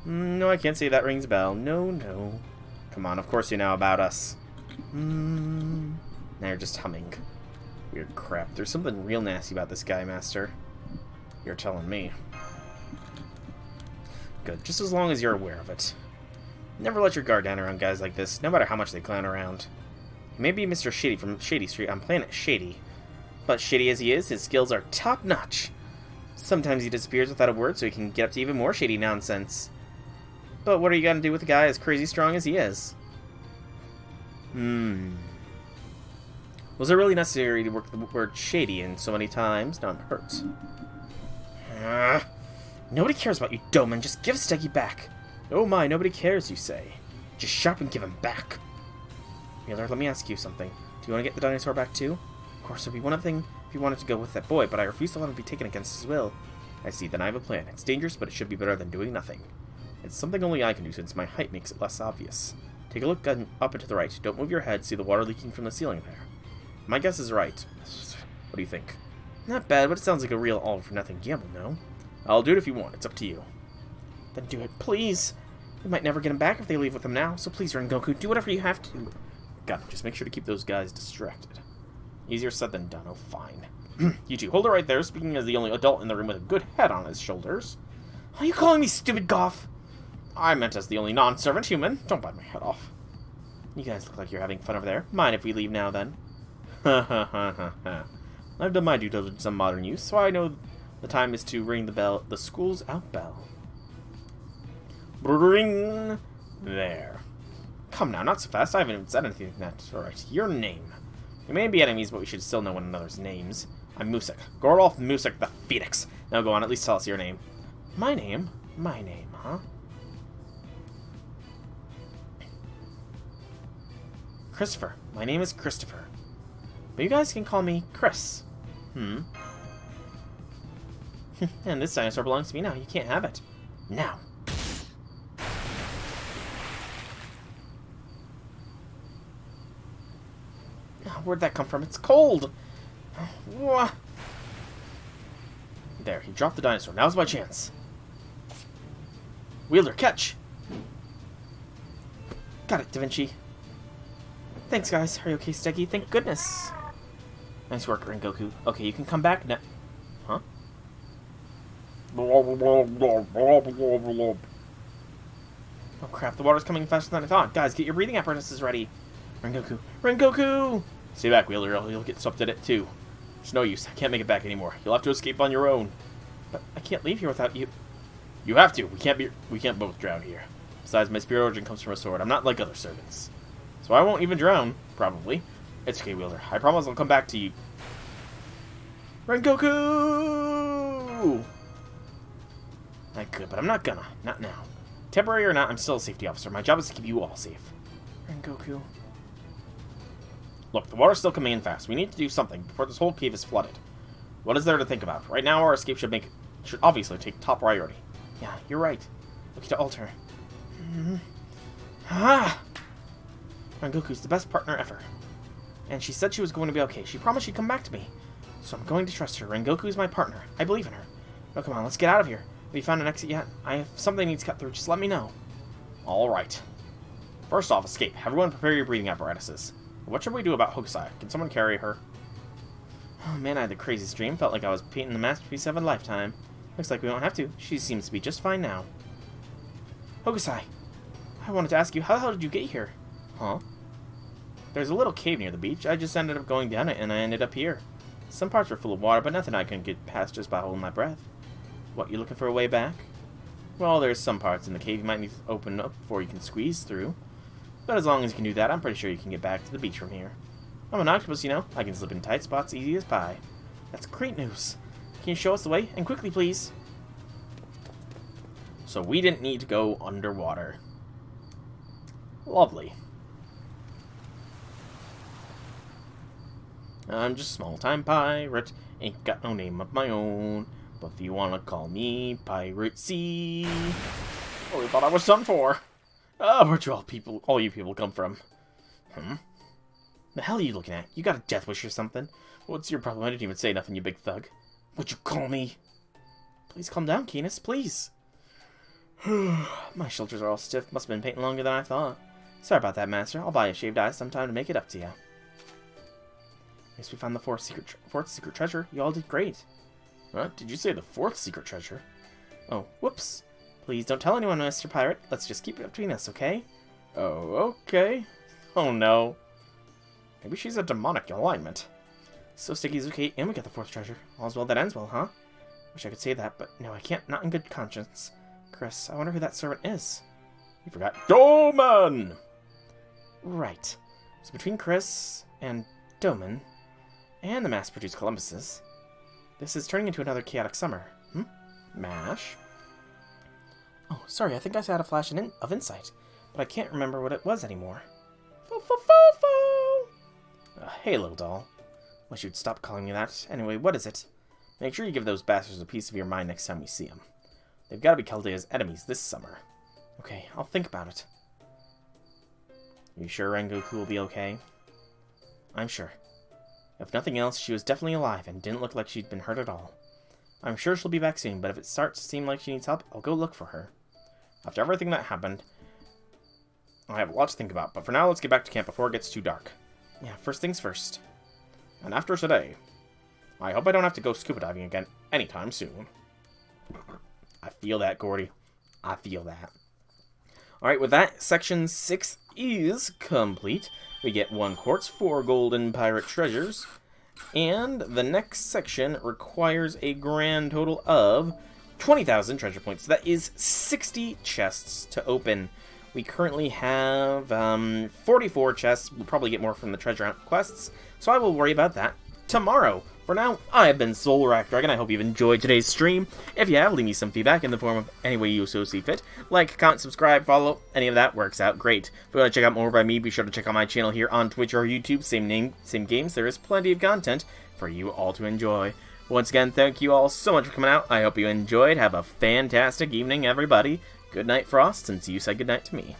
No, I can't say that rings a bell. No, no. Come on, of course you know about us. Now you're just humming. Weird crap. There's something real nasty about this guy, Master. You're telling me. Good, just as long as you're aware of it. Never let your guard down around guys like this, no matter how much they clown around. He may be Mr. Shady from Shady Street on Planet Shady, but shady as he is, his skills are top-notch. Sometimes he disappears without a word so he can get up to even more shady nonsense. But what are you gonna do with a guy as crazy strong as he is? Was it really necessary to work the word shady in so many times? Now I'm hurt. Nobody cares about you, Doman. Just give Steggy back. Oh my, nobody cares, you say. Just shut up and give him back. Wheeler, let me ask you something. Do you want to get the dinosaur back too? Of course, it would be one thing if you wanted to go with that boy, but I refuse to let him be taken against his will. I see, then I have a plan. It's dangerous, but it should be better than doing nothing. It's something only I can do since my height makes it less obvious. Take a look up and to the right. Don't move your head. See the water leaking from the ceiling there. My guess is right. What do you think? Not bad, but it sounds like a real all-for-nothing gamble, no? I'll do it if you want. It's up to you. Then do it, please. We might never get him back if they leave with him now, so please, Rengoku, do whatever you have to. Got it. Just make sure to keep those guys distracted. Easier said than done. Oh, fine. You two, hold it right there, speaking as the only adult in the room with a good head on his shoulders. Are you calling me stupid, Goff? I meant as the only non-servant human. Don't bite my head off. You guys look like you're having fun over there. Mind if we leave now, then? Ha ha ha ha ha. I've done my due diligence on modern use, so I know the time is to ring the bell, the school's out bell. Ring! There. Come now, not so fast. I haven't even said anything like that. Alright, your name. We may be enemies, but we should still know one another's names. I'm Musek. Gorolf Musek the Phoenix. Now go on, at least tell us your name. My name? My name, huh? Christopher. My name is Christopher. But you guys can call me Chris. And this dinosaur belongs to me now. You can't have it. Now. Where'd that come from? It's cold! What? There, he dropped the dinosaur. Now's my chance. Wheeler, catch! Got it, Da Vinci. Thanks, guys. Are you okay, Steggy? Thank goodness. Nice work, Rengoku. Okay, you can come back now. Huh? Oh crap, the water's coming faster than I thought. Guys, get your breathing apparatuses ready. Rengoku. Rengoku! Stay back, Wheeler, or you'll get swept in it too. It's no use. I can't make it back anymore. You'll have to escape on your own. But I can't leave here without you. You have to. We can't both drown here. Besides, my spirit origin comes from a sword. I'm not like other servants. So I won't even drown, probably. It's okay, Wielder. I promise I'll come back to you. Rengoku! I could, but I'm not gonna. Not now. Temporary or not, I'm still a safety officer. My job is to keep you all safe. Rengoku. Look, the water's still coming in fast. We need to do something before this whole cave is flooded. What is there to think about? Right now, our escape should obviously take top priority. Yeah, you're right. Looking to alter. Rengoku's the best partner ever. And she said she was going to be okay. She promised she'd come back to me. So I'm going to trust her. Rengoku's my partner. I believe in her. Now come on, let's get out of here. Have you found an exit yet? I have something needs cut through. Just let me know. Alright. First off, escape. Everyone prepare your breathing apparatuses. What should we do about Hokusai? Can someone carry her? Oh man, I had the craziest dream. Felt like I was painting the masterpiece of a lifetime. Looks like we don't have to. She seems to be just fine now. Hokusai, I wanted to ask you, how the hell did you get here? Huh? There's a little cave near the beach. I just ended up going down it, and I ended up here. Some parts were full of water, but nothing I couldn't get past just by holding my breath. What, you looking for a way back? Well, there's some parts in the cave you might need to open up before you can squeeze through. But as long as you can do that, I'm pretty sure you can get back to the beach from here. I'm an octopus, you know. I can slip in tight spots easy as pie. That's great news. Can you show us the way? And quickly, please. So we didn't need to go underwater. Lovely. I'm just a small-time pirate. Ain't got no name of my own. But if you wanna call me Pirate C. Oh, I thought I was done for. Where'd all you people come from? The hell are you looking at? You got a death wish or something? What's your problem? I didn't even say nothing, you big thug. What'd you call me? Please calm down, Canis, please. My shoulders are all stiff. Must have been painting longer than I thought. Sorry about that, Master. I'll buy a shaved ice sometime to make it up to you. Guess we found the fourth secret treasure. You all did great. What? Did you say the fourth secret treasure? Oh, whoops. Please don't tell anyone, Mr. Pirate. Let's just keep it between us, okay? Oh, okay. Oh, no. Maybe she's a demonic alignment. So Sticky's okay, and we got the fourth treasure. All's well that ends well, huh? Wish I could say that, but no, I can't. Not in good conscience. Chris, I wonder who that servant is. You forgot. Doman! Right. So between Chris and Doman, and the mass-produced Columbuses, this is turning into another chaotic summer. MASH? Oh, sorry, I think I had a flash of insight, but I can't remember what it was anymore. Hey, little doll. Wish you'd stop calling me that. Anyway, what is it? Make sure you give those bastards a piece of your mind next time we see them. They've got to be Chaldea's enemies this summer. Okay, I'll think about it. You sure Rengoku will be okay? I'm sure. If nothing else, she was definitely alive and didn't look like she'd been hurt at all. I'm sure she'll be back soon, but if it starts to seem like she needs help, I'll go look for her. After everything that happened, I have a lot to think about, but for now, let's get back to camp before it gets too dark. Yeah, first things first. And after today, I hope I don't have to go scuba diving again anytime soon. I feel that, Gordy. I feel that. Alright, with that, section 6 is complete. We get 1 quartz, 4 golden pirate treasures, and the next section requires a grand total of 20,000 treasure points. That is 60 chests to open. We currently have 44 chests. We'll probably get more from the treasure hunt quests, so I will worry about that tomorrow. For now, I have been Soulrack Dragon. I hope you've enjoyed today's stream. If you have, leave me some feedback in the form of any way you so see fit. Like, comment, subscribe, follow, any of that works out great. If you want to check out more by me, be sure to check out my channel here on Twitch or YouTube. Same name, same games. There is plenty of content for you all to enjoy. Once again, thank you all so much for coming out. I hope you enjoyed. Have a fantastic evening, everybody. Good night, Frost, since you said good night to me.